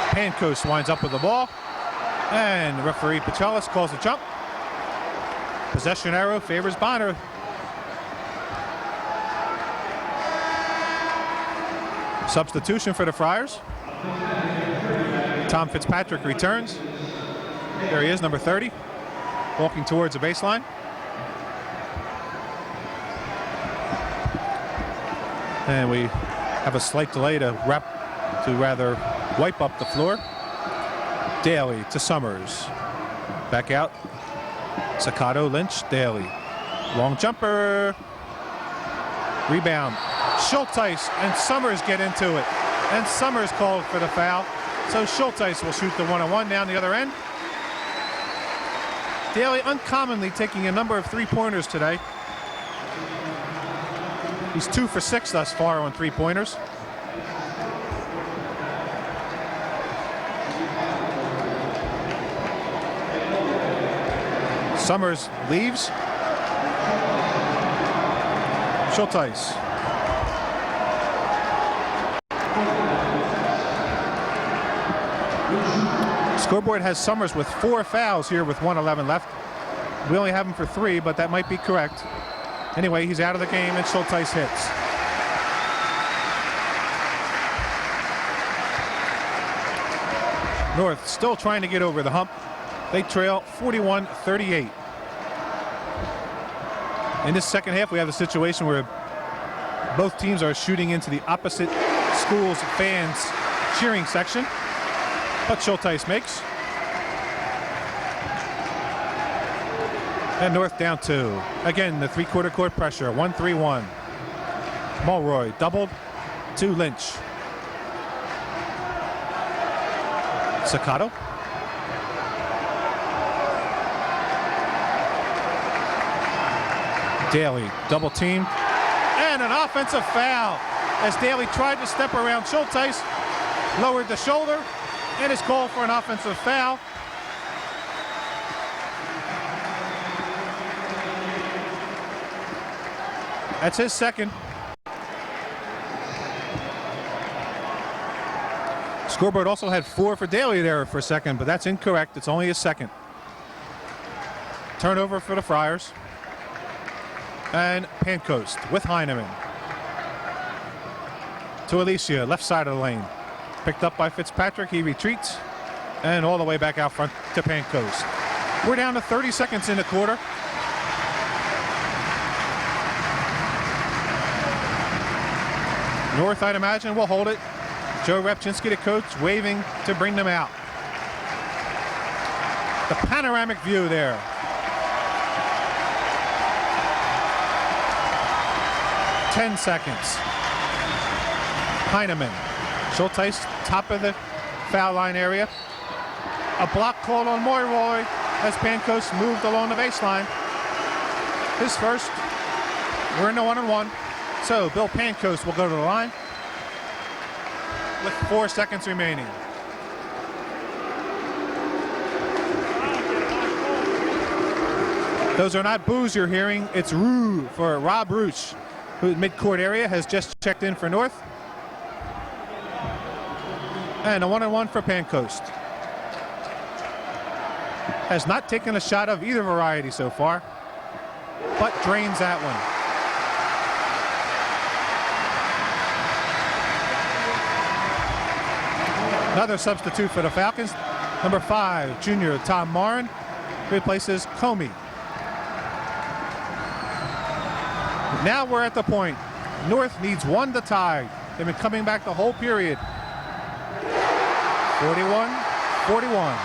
Pancoast winds up with the ball. And referee Pachelis calls the jump. Possession arrow favors Bonner. Substitution for the Friars. Tom Fitzpatrick returns. There he is, number 30, walking towards the baseline. And we have a slight delay to rather wipe up the floor. Daly to Summers. Back out. Sakato, Lynch, Daly. Long jumper. Rebound. Schulteis and Summers get into it. And Summers called for the foul. So Schulteis will shoot the 1-on-1 down the other end. Daly uncommonly taking a number of three-pointers today. He's 2 for 6 thus far on three-pointers. Summers leaves. Schulteis. Scoreboard has Summers with 4 fouls here with 1:11 left. We only have him for 3, but that might be correct. Anyway, he's out of the game and Schulteis hits. North still trying to get over the hump. They trail 41-38. In this second half, we have a situation where both teams are shooting into the opposite school's fans cheering section. But Schulteis makes. And North down 2. Again, the three-quarter court pressure. 1-3-1. Mulroy doubled to Lynch. Staccato. Daly double teamed. And an offensive foul as Daly tried to step around Schulteis. Lowered the shoulder. And is called for an offensive foul. That's his second. Scoreboard also had 4 for Daly there for a second, but that's incorrect. It's only his second. Turnover for the Friars. And Pancoast with Heineman. To Alicia, left side of the lane. Picked up by Fitzpatrick, he retreats, and all the way back out front to Pancoast. We're down to 30 seconds in the quarter. North, I'd imagine, will hold it. Joe Repchinski, the coach, waving to bring them out. The panoramic view there. Ten seconds. Heineman. Schulteis, top of the foul line area. A block called on Mulroy as Pancoast moved along the baseline. His first. We're in the 1-on-1. So Bill Pancoast will go to the line with 4 seconds remaining. Those are not boos you're hearing. It's Roo for Rob Rooch, who in midcourt area has just checked in for North. And a 1-on-1 for Pancoast. Has not taken a shot of either variety so far, but drains that one. Another substitute for the Falcons. Number 5, junior Tom Morin, replaces Comey. Now we're at the point. North needs 1 to tie. They've been coming back the whole period. 41-41.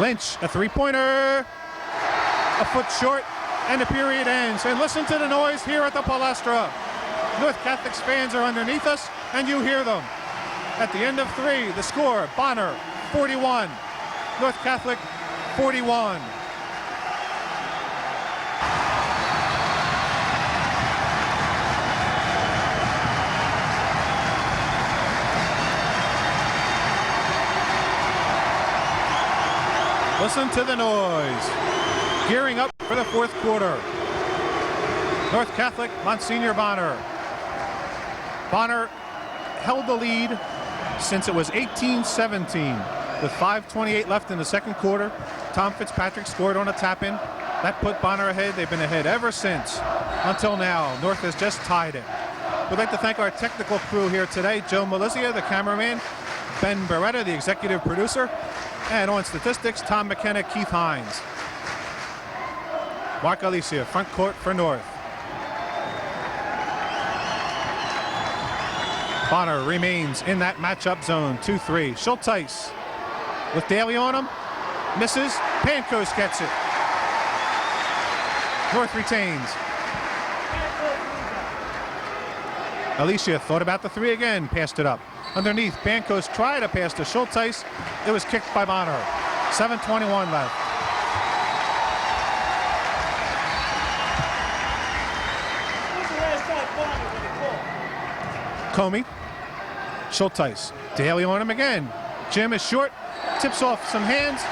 Lynch, a three-pointer. A foot short, and the period ends. And listen to the noise here at the Palestra. North Catholic's fans are underneath us, and you hear them. At the end of 3, the score, Bonner, 41. North Catholic, 41. Listen to the noise. Gearing up for the 4th quarter. North Catholic, Monsignor Bonner. Bonner held the lead since it was 18-17 with 5:28 left in the 2nd quarter. Tom Fitzpatrick scored on a tap-in. That put Bonner ahead. They've been ahead ever since until now. North has just tied it. We'd like to thank our technical crew here today. Joe Malizia, the cameraman. Ben Beretta, the executive producer. And on statistics, Tom McKenna, Keith Hines. Mark Alicia, front court for North. Bonner remains in that matchup zone, 2-3. Schulteis with Daly on him. Misses. Pancoast gets it. North retains. Alicia thought about the 3 again, passed it up. Underneath, Pancoast tried to pass to Schulteis. It was kicked by Bonner. 7:21 left. Comey. Schulteis. Daly on him again. Jim is short. Tips off some hands.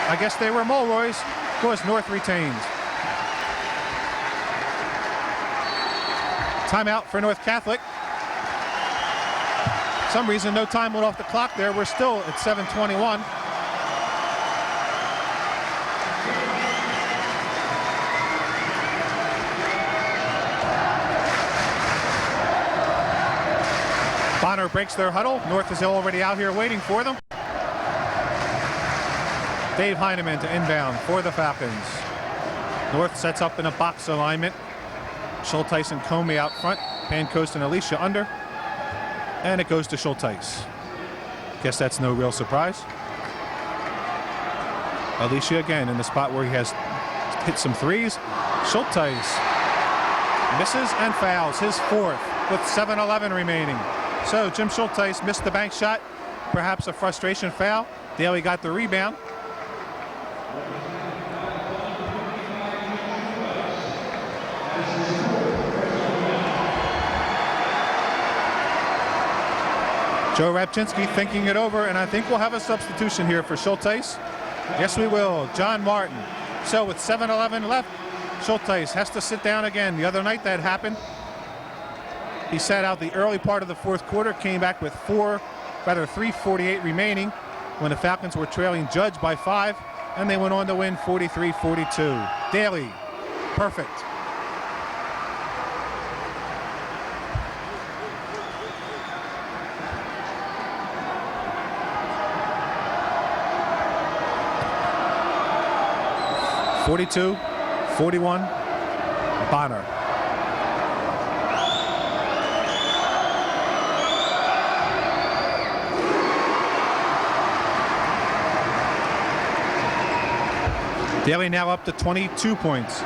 I guess they were Mulroy's. Of course, North retains. Timeout for North Catholic. For some reason, no time went off the clock there. We're still at 7:21. Bonner breaks their huddle. North is already out here waiting for them. Dave Heineman to inbound for the Falcons. North sets up in a box alignment. Schulteis and Comey out front. Pancoast and Alicia under. And it goes to Schulteis. Guess that's no real surprise. Alicia again in the spot where he has hit some threes. Schulteis misses and fouls. His fourth with 7:11 remaining. So Jim Schulteis missed the bank shot. Perhaps a frustration foul. Daly got the rebound. Joe Rapchinsky thinking it over, and I think we'll have a substitution here for Schulteis. Yes, we will. John Martin. So with 7:11 left, Schulteis has to sit down again. The other night that happened. He sat out the early part of the fourth quarter, came back with 3:48 remaining when the Falcons were trailing Judge by 5, and they went on to win 43-42. Daly, perfect. (42-41), Bonner. Daly now up to 22 points.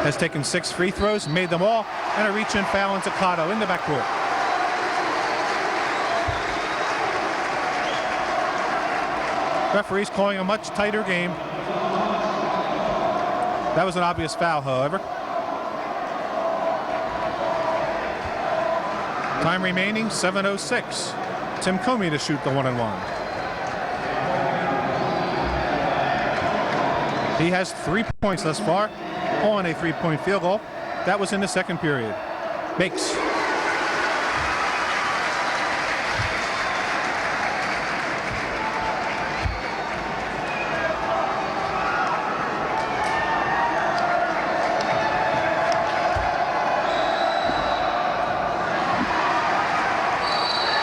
Has taken 6 free throws, made them all, and a reach-in foul on Zaccato in the backcourt. Referee's calling a much tighter game. That was an obvious foul, however. Time remaining, 7:06. Tim Comey to shoot the 1-and-1. He has 3 points thus far on a 3-point field goal. That was in the second period. Makes.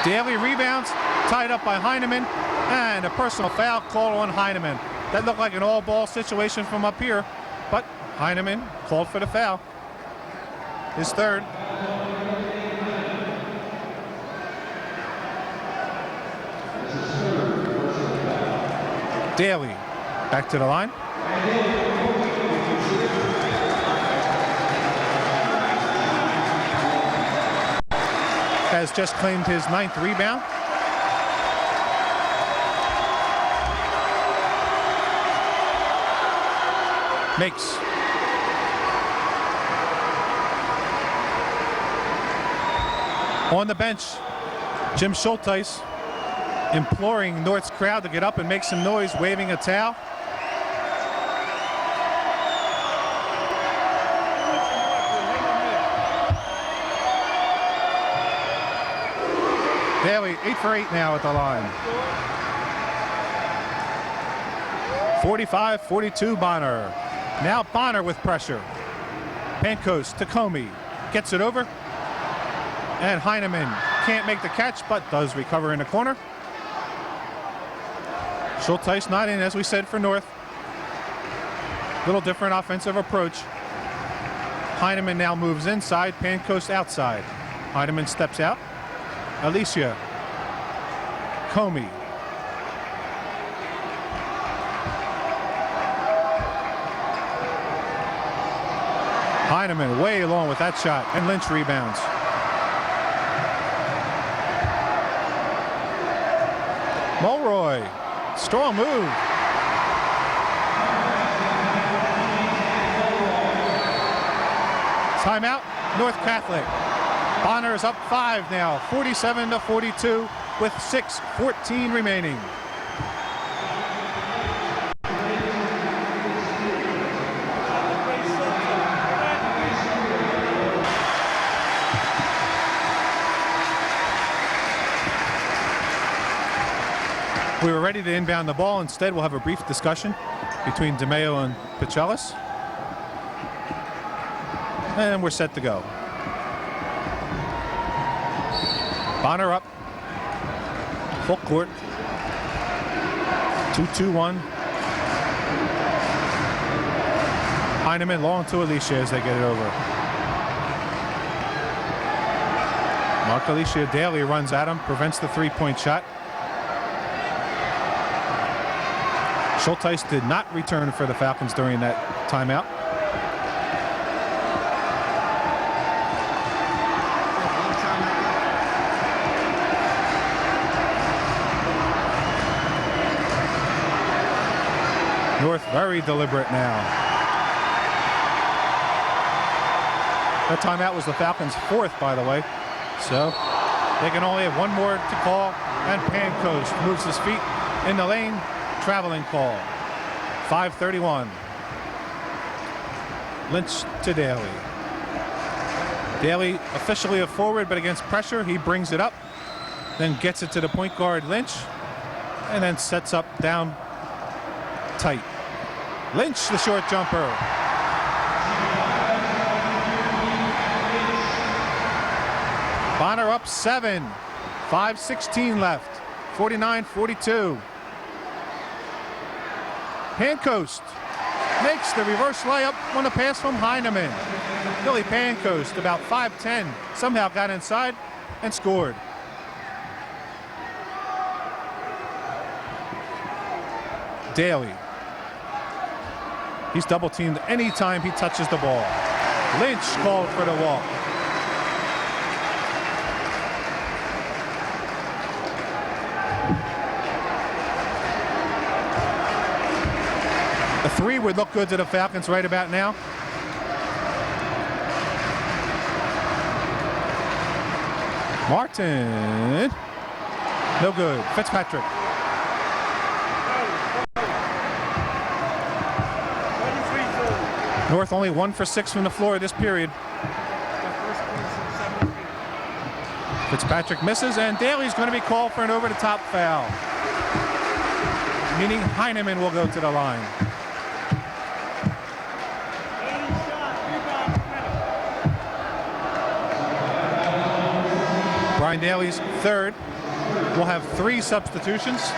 Daly rebounds, tied up by Heineman, and a personal foul called on Heineman. That looked like an all-ball situation from up here, but Heineman called for the foul. His third. Daly back to the line. Has just claimed his 9th rebound. Makes. On the bench, Jim Schulteis imploring North's crowd to get up and make some noise, waving a towel. Daly 8 for 8 now at the line. 45-42 Bonner. Now Bonner with pressure. Pancoast to Comey. Gets it over. And Heineman can't make the catch, but does recover in the corner. Schulteis not in, as we said, for North. Little different offensive approach. Heineman now moves inside, Pancoast outside. Heineman steps out. Alicia. Comey. Heineman way long with that shot, and Lynch rebounds. Mulroy, strong move. Timeout, North Catholic. Bonner is up 5 now, 47-42 with 6:14 remaining. We were ready to inbound the ball. Instead, we'll have a brief discussion between DeMeo and Pichelis. And we're set to go. Bonner up. Full court. 2-2-1. Heineman long to Alicia as they get it over. Mark Alicia Daly runs at him, prevents the three-point shot. Schulteis did not return for the Falcons during that timeout. North very deliberate now. That timeout was the Falcons' 4th, by the way. So they can only have one more to call, and Pancoast moves his feet in the lane. Traveling call. 5:31. Lynch to Daly. Daly officially a forward, but against pressure, he brings it up, then gets it to the point guard Lynch, and then sets up down tight. Lynch, the short jumper. Bonner up 7. 5:16 left. 49-42. Pancoast makes the reverse layup on a pass from Heineman. Billy Pancoast, about 5'10", somehow got inside and scored. Daly. He's double teamed anytime he touches the ball. Lynch called for the walk. The three would look good to the Falcons right about now. Martin. No good. Fitzpatrick. North only 1 for 6 from the floor this period. Fitzpatrick misses, and Daly's going to be called for an over-the-top foul, meaning Heineman will go to the line. Brian Daly's 3rd. We'll have 3 substitutions.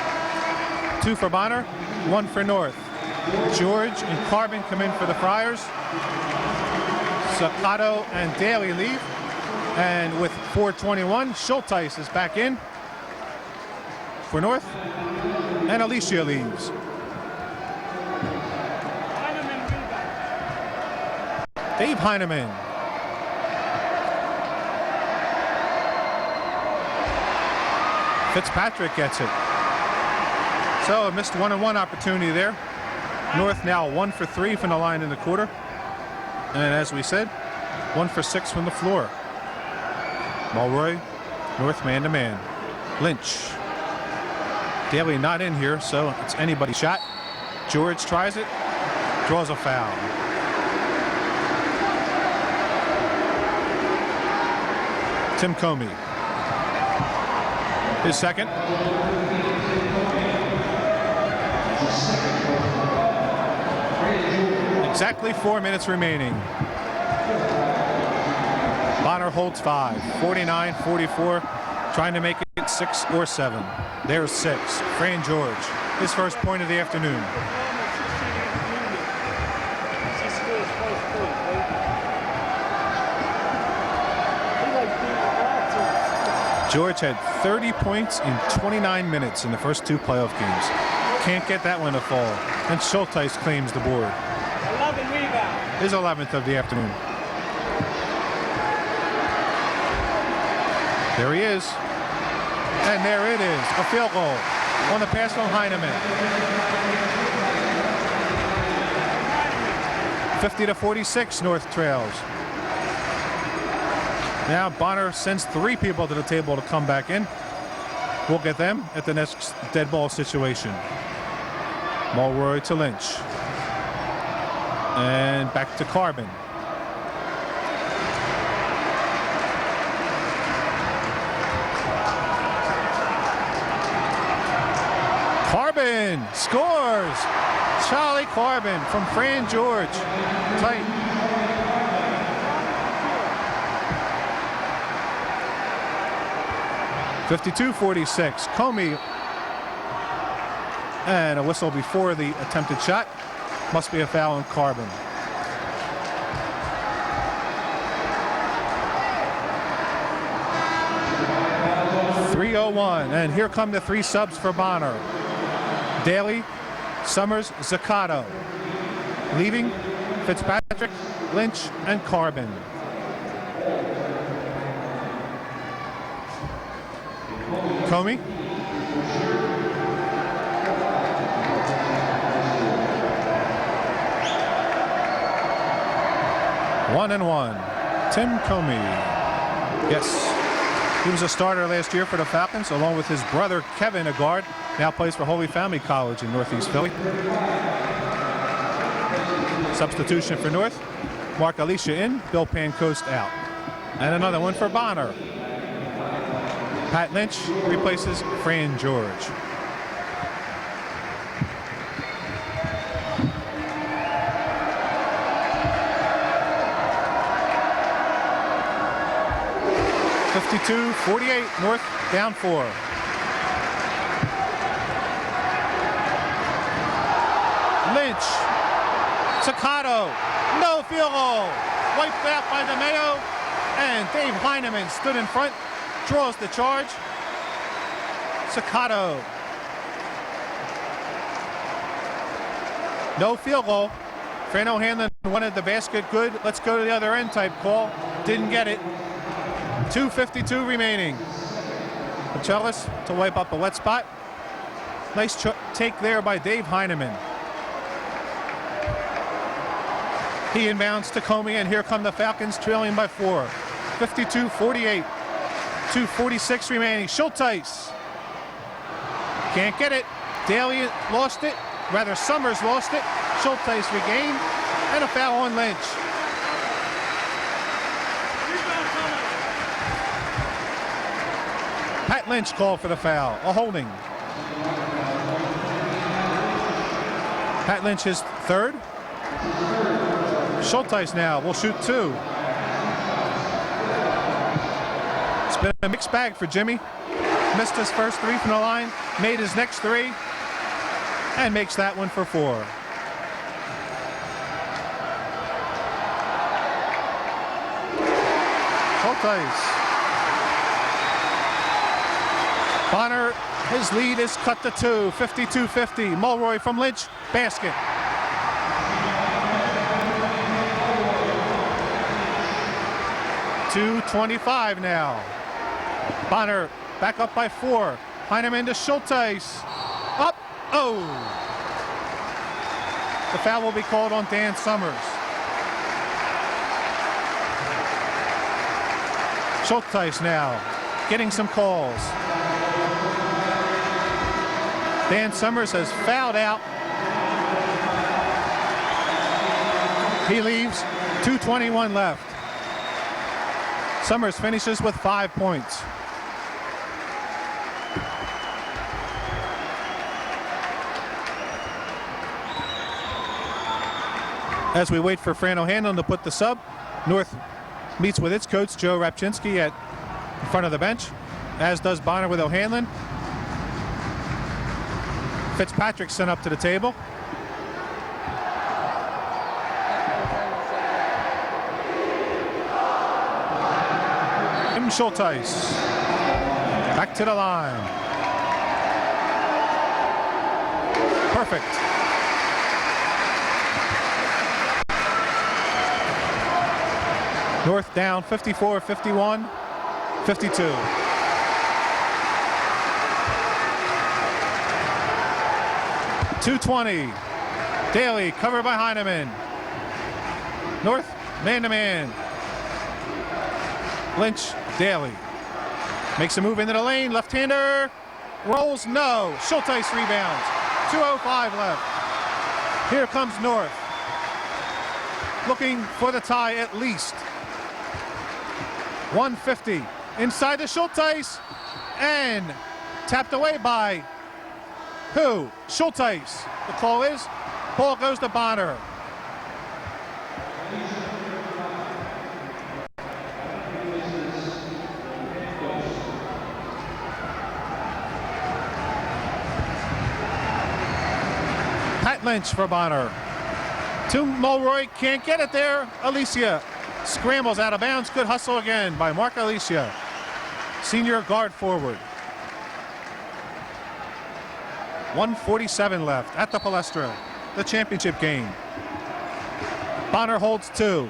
2 for Bonner, 1 for North. George and Carbon come in for the Friars. Sakato and Daly leave. And with 4:21, Schulteis is back in for North. And Alicia leaves. Dave Heineman. Fitzpatrick gets it. So a missed 1-on-1 opportunity there. North now 1 for 3 from the line in the quarter. And as we said, 1 for 6 from the floor. Mulroy, North man-to-man. Lynch. Daly not in here, so it's anybody's shot. George tries it, draws a foul. Tim Comey. His second. Exactly 4 minutes remaining. Bonner holds 5. 49-44. Trying to make it 6 or 7. There's 6. Fran George. His first point of the afternoon. George had 30 points in 29 minutes in the first 2 playoff games. Can't get that one to fall. And Schulteis claims the board. 11 rebounds. His 11th of the afternoon. There he is. And there it is. A field goal on the pass from Heineman. 50-46, North trails. Now Bonner sends 3 people to the table to come back in. We'll get them at the next dead ball situation. Mulroy to Lynch. And back to Carbon. Carbon scores! Charlie Carbon from Fran George. Tight. .52-46. Comey. And a whistle before the attempted shot. Must be a foul on Carbon. .301. And here come the 3 subs for Bonner. Daly, Summers, Zaccato. Leaving, Fitzpatrick, Lynch, and Carbon. Comey. One and one. Tim Comey. Yes. He was a starter last year for the Falcons, along with his brother Kevin, a guard. Now plays for Holy Family College in Northeast Philly. Substitution for North. Mark Alicia in, Bill Pancoast out. And another one for Bonner. Pat Lynch replaces Fran George. .52-48, North down 4. Lynch, Zaccato, no field goal. Wiped out by DeMeo, and Dave Heineman stood in front, draws the charge. Zaccato. No field goal. Fran O'Hanlon wanted the basket good. Let's go to the other end type call. Didn't get it. 2:52 remaining. Pachellis to wipe up a wet spot. Nice take there by Dave Heineman. He inbounds to Comey, and here come the Falcons trailing by 4. 52-48. 2:46 remaining. Schulteis. Can't get it. Daly lost it. Rather, Summers lost it. Schulteis regained. And a foul on Lynch. Pat Lynch called for the foul. A holding. Pat Lynch his 3rd. Schulteis now will shoot 2. It's been a mixed bag for Jimmy. Missed his first 3 from the line, made his next 3, and makes that one for 4. Schulteis. Bonner, his lead is cut to 2, 52-50. Mulroy from Lynch, basket. .225 now. Bonner back up by 4. Heineman to Schulteis. Up. Oh. The foul will be called on Dan Summers. Schulteis now getting some calls. Dan Summers has fouled out. He leaves. 2:21 left. Summers finishes with 5 points. As we wait for Fran O'Hanlon to put the sub, North meets with its coach, Joe Rapchinsky, in front of the bench, as does Bonner with O'Hanlon. Fitzpatrick sent up to the table. Tim Schulteis back to the line. Perfect. North down 54-51, 52. .220. Daly covered by Heineman. North man-to-man. Lynch, Daly. Makes a move into the lane. Left-hander. Rolls, no. Schulteis rebounds. 2:05 left. Here comes North. Looking for the tie at least. 150. Inside to Schulteis. And tapped away by who? Schulteis. The call is, ball goes to Bonner. Pat Lynch for Bonner. To Mulroy, can't get it there. Alicia scrambles out of bounds. Good hustle again by Mark Alicia, senior guard forward. 1:47 left at the Palestra, the championship game. Bonner holds 2.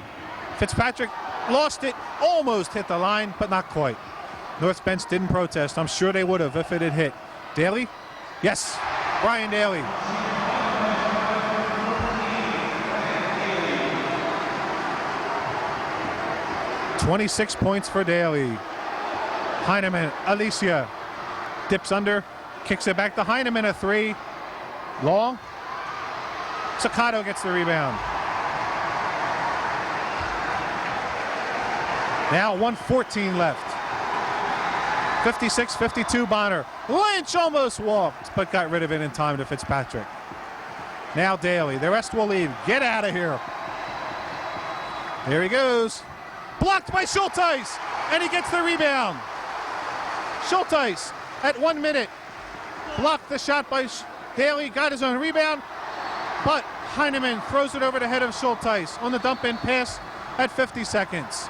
Fitzpatrick lost it, almost hit the line, but not quite. North bench didn't protest. I'm sure they would have if it had hit. Daly? Yes, Brian Daly. .26 points for Daly. Heineman, Alicia dips under, kicks it back to Heineman, a 3. Long. Sakato gets the rebound. Now 1:14 left. 56-52 Bonner. Lynch almost walked, but got rid of it in time to Fitzpatrick. Now Daly. The rest will leave. Get out of here. There he goes. Blocked by Schulteis, and he gets the rebound. Schulteis at 1 minute. Blocked the shot by Daly, got his own rebound, but Heineman throws it over the head of Schulteis on the dump-in pass at 50 seconds.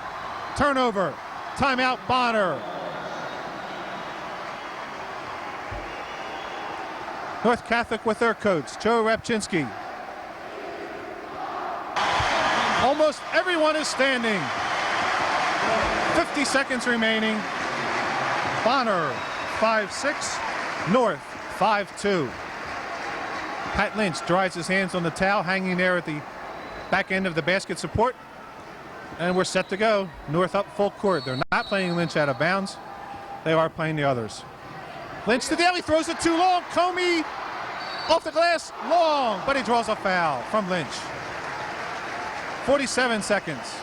Turnover. Timeout, Bonner. North Catholic with their coach, Joe Repchinski. Almost everyone is standing. 50 seconds remaining. Bonner 5-6, North 5-2. Pat Lynch dries his hands on the towel, hanging there at the back end of the basket support. And we're set to go. North up full court. They're not playing Lynch out of bounds. They are playing the others. Lynch to Daly, throws it too long. Comey off the glass, long, but he draws a foul from Lynch. 47 seconds.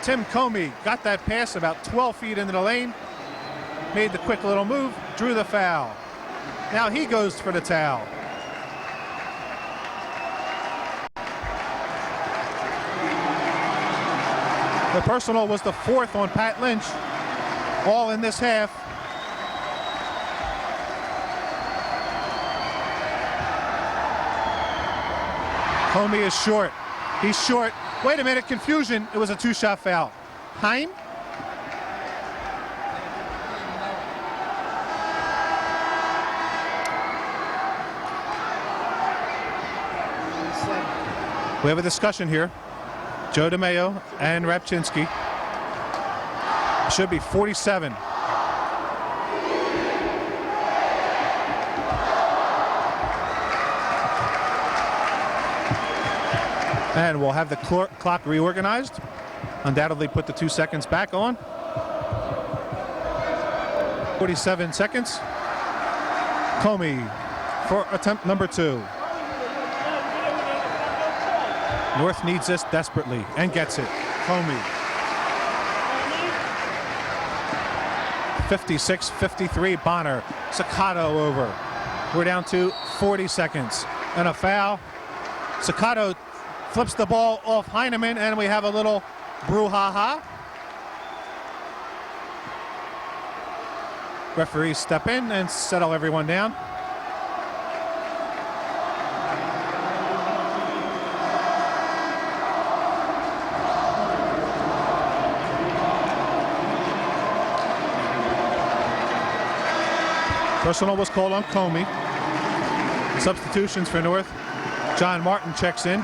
Tim Comey got that pass about 12 feet into the lane, made the quick little move, drew the foul. Now he goes for the towel. The personal was the 4th on Pat Lynch, all in this half. Comey is short. He's short. Wait a minute, confusion. It was a 2-shot foul. Heim? We have a discussion here. Joe DeMayo and Repchinski. Should be 47. And we'll have the clock reorganized. Undoubtedly put the 2 seconds back on. 47 seconds. Comey for attempt number 2. North needs this desperately and gets it. Comey. 56-53 Bonner. Sakato over. We're down to 40 seconds. And a foul. Sakato flips the ball off Heineman, and we have a little brouhaha. Referees step in and settle everyone down. Personal was called on Comey. Substitutions for North. John Martin checks in.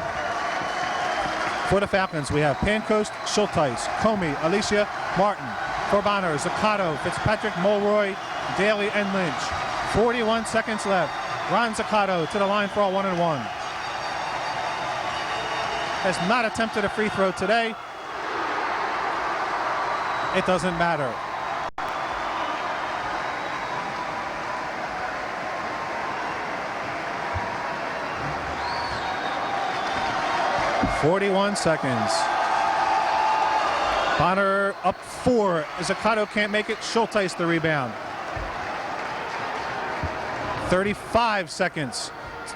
For the Falcons, we have Pancoast, Schulteis, Comey, Alicia, Martin. For Bonner, Zaccato, Fitzpatrick, Mulroy, Daly, and Lynch. 41 seconds left. Ron Zaccato to the line for a 1-and-1. Has not attempted a free throw today. It doesn't matter. .41 seconds. Bonner up 4. Izakato can't make it. Schulteis the rebound. 35 seconds.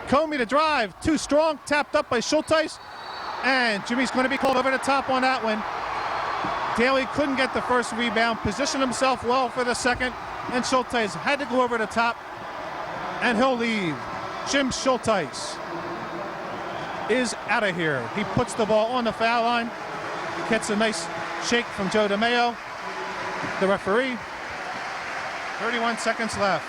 Comey to drive. Too strong. Tapped up by Schulteis. And Jimmy's going to be called over the top on that one. Daly couldn't get the first rebound. Positioned himself well for the second. And Schulteis had to go over the top. And he'll leave. Jim Schulteis is out of here. He puts the ball on the foul line. Gets a nice shake from Joe DeMeo, the referee. 31 seconds left.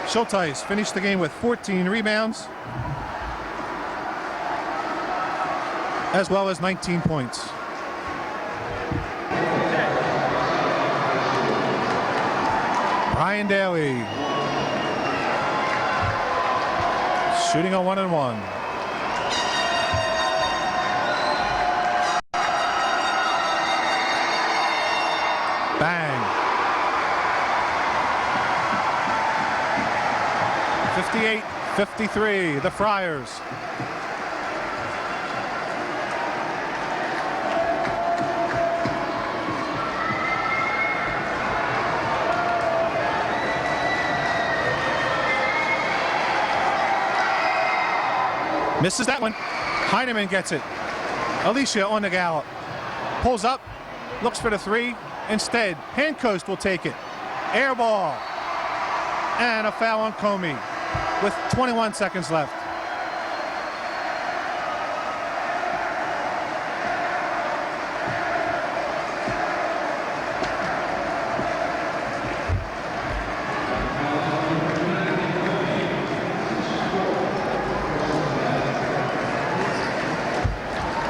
Schulteis finished the game with 14 rebounds, as well as 19 points. Ryan Daly shooting a 1-and-1. Bang. 58-53, the Friars. Misses that one. Heineman gets it. Alicia on the gallop. Pulls up, looks for the 3. Instead, Pancoast will take it. Air ball. And a foul on Comey with 21 seconds left.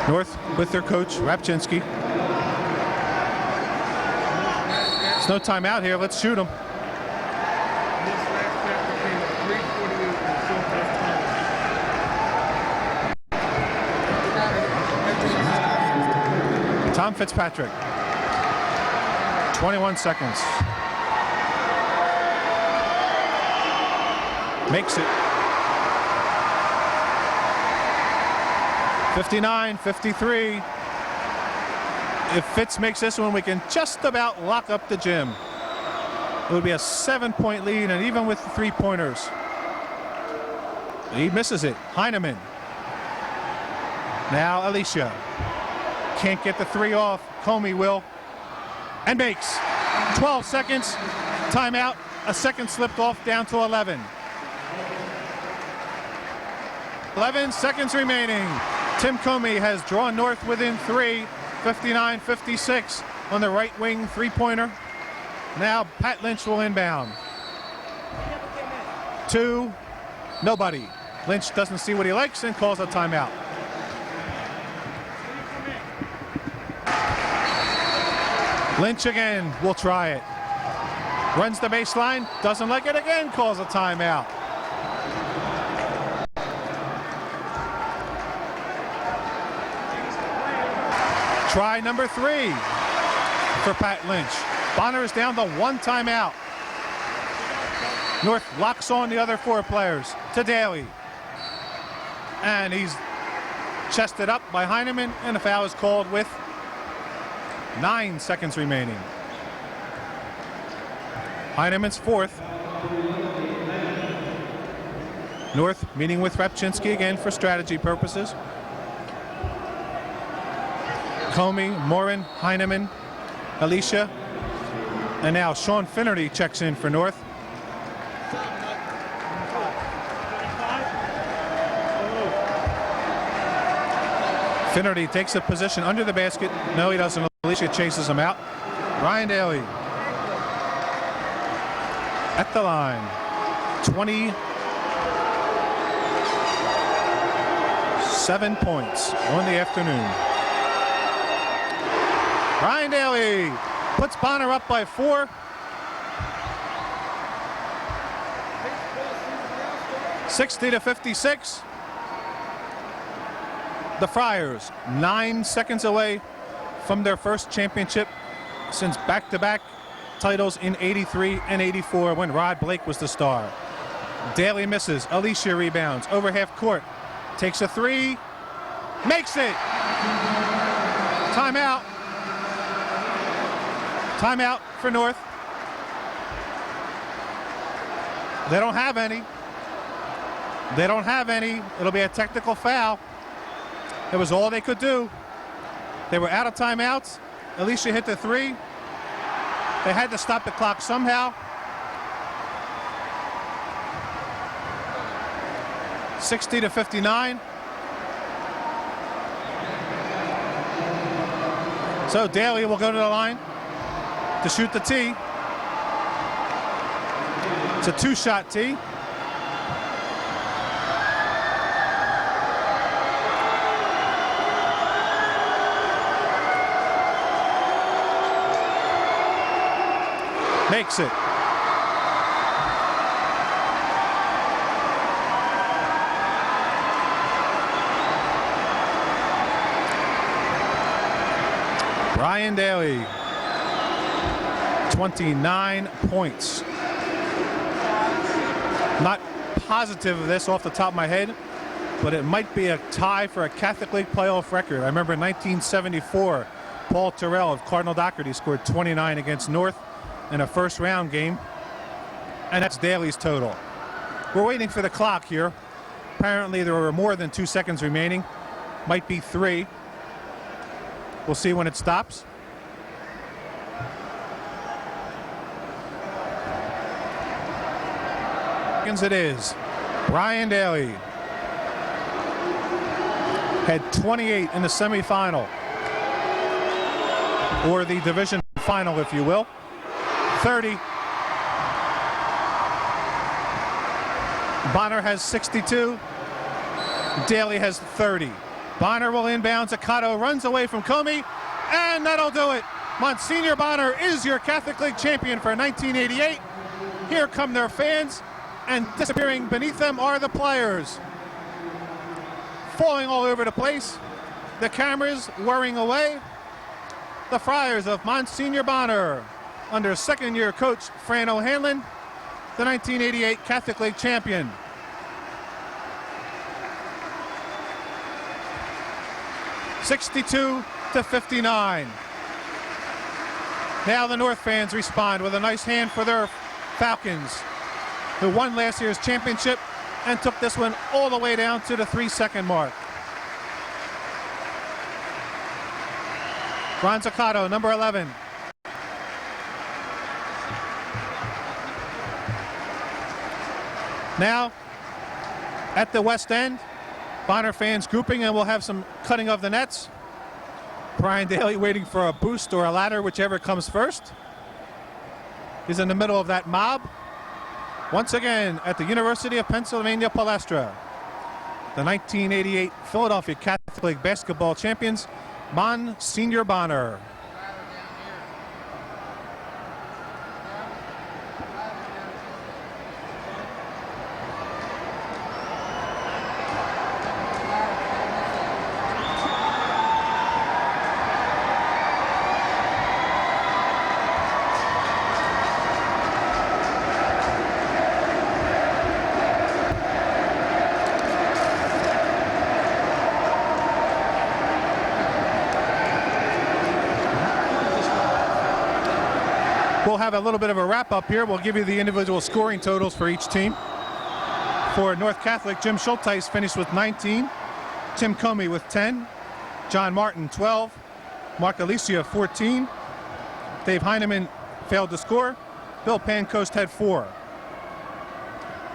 North with their coach, Rapchinsky. There's no timeout here. Let's shoot them. Tom Fitzpatrick. 21 seconds. Makes it. 59-53. If Fitz makes this one, we can just about lock up the gym. It would be a 7-point lead, and even with the 3-pointers. He misses it. Heineman. Now Alicia. Can't get the 3 off. Comey will. And makes. 12 seconds. Timeout. A second slipped off, down to 11. 11 seconds remaining. Tim Comey has drawn North within 3, 59-56 on the right wing 3-pointer. Now Pat Lynch will inbound. 2, nobody. Lynch doesn't see what he likes and calls a timeout. Lynch again will try it. Runs the baseline, doesn't like it again, calls a timeout. Try number 3 for Pat Lynch. Bonner is down to 1 timeout. North locks on the other 4 players to Daly. And he's chested up by Heineman, and the foul is called with 9 seconds remaining. Heineman's 4th. North meeting with Rapchinsky again for strategy purposes. Comey, Morin, Heineman, Alicia, and now Sean Finnerty checks in for North. Finnerty takes a position under the basket. No, he doesn't. Alicia chases him out. Ryan Daly at the line. 27 points on the afternoon. Ryan Daly puts Bonner up by 4. (60-56). The Friars, 9 seconds away from their first championship since back-to-back titles in '83 and '84 when Rod Blake was the star. Daly misses. Alicia rebounds. Over half court. Takes a three. Makes it. Timeout. Timeout for North. They don't have any. They don't have any. It'll be a technical foul. It was all they could do. They were out of timeouts. Alicia hit the three. They had to stop the clock somehow. 60-59. So Daly will go to the line to shoot the tee. It's a two-shot tee. Makes it. Brian Daly, 29 points. Not positive of this off the top of my head, but it might be a tie for a Catholic League playoff record. I remember in 1974, Paul Terrell of Cardinal Doherty scored 29 against North in a first round game, and that's Daly's total. We're waiting for the clock here. Apparently there were more than 2 seconds remaining. Might be 3. We'll see when it stops. Seconds it is. Brian Daly had 28 in the semifinal, or the division final, if you will. 30. Bonner has 62. Daly has 30. Bonner will inbound. Zaccato runs away from Comey, and that'll do it. Monsignor Bonner is your Catholic League champion for 1988. Here come their fans, and disappearing beneath them are the players. Falling all over the place. The cameras whirring away. The Friars of Monsignor Bonner, under second-year coach Fran O'Hanlon, the 1988 Catholic League champion. (62-59). Now the North fans respond with a nice hand for their Falcons, who won last year's championship and took this one all the way down to the 3-second mark. Ron Zaccato, number 11. Now, at the West End, Bonner fans grouping, and we'll have some cutting of the nets. Brian Daly waiting for a boost or a ladder, whichever comes first. He's in the middle of that mob. Once again, at the University of Pennsylvania, Palestra, the 1988 Philadelphia Catholic League basketball champions, Monsignor Bonner. We'll have a little bit of a wrap-up here. We'll give you the individual scoring totals for each team. For North Catholic, Jim Schulteis finished with 19. Tim Comey with 10. John Martin, 12. Mark Alicia, 14. Dave Heineman failed to score. Bill Pancoast had 4.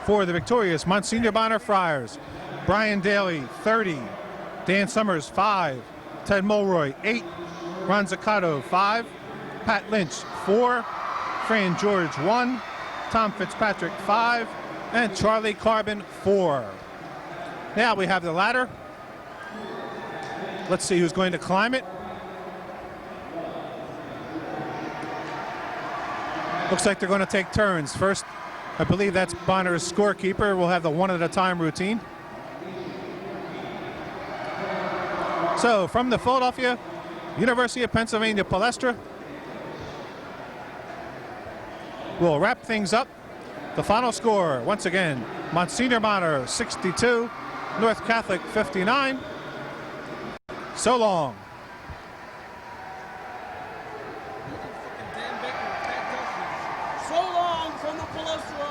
For the victorious Monsignor Bonner Friars, Brian Daly, 30. Dan Summers, 5. Ted Mulroy, 8. Ron Zaccato, 5. Pat Lynch, 4. Fran George, 1. Tom Fitzpatrick, 5. And Charlie Carbon, 4. Now we have the ladder. Let's see who's going to climb it. Looks like they're going to take turns. First, I believe that's Bonner's scorekeeper. We'll have the one-at-a-time routine. So from the Philadelphia University of Pennsylvania Palestra, we'll wrap things up. The final score, once again, Monsignor Monitor 62, North Catholic 59. So long. So long from the Palestra.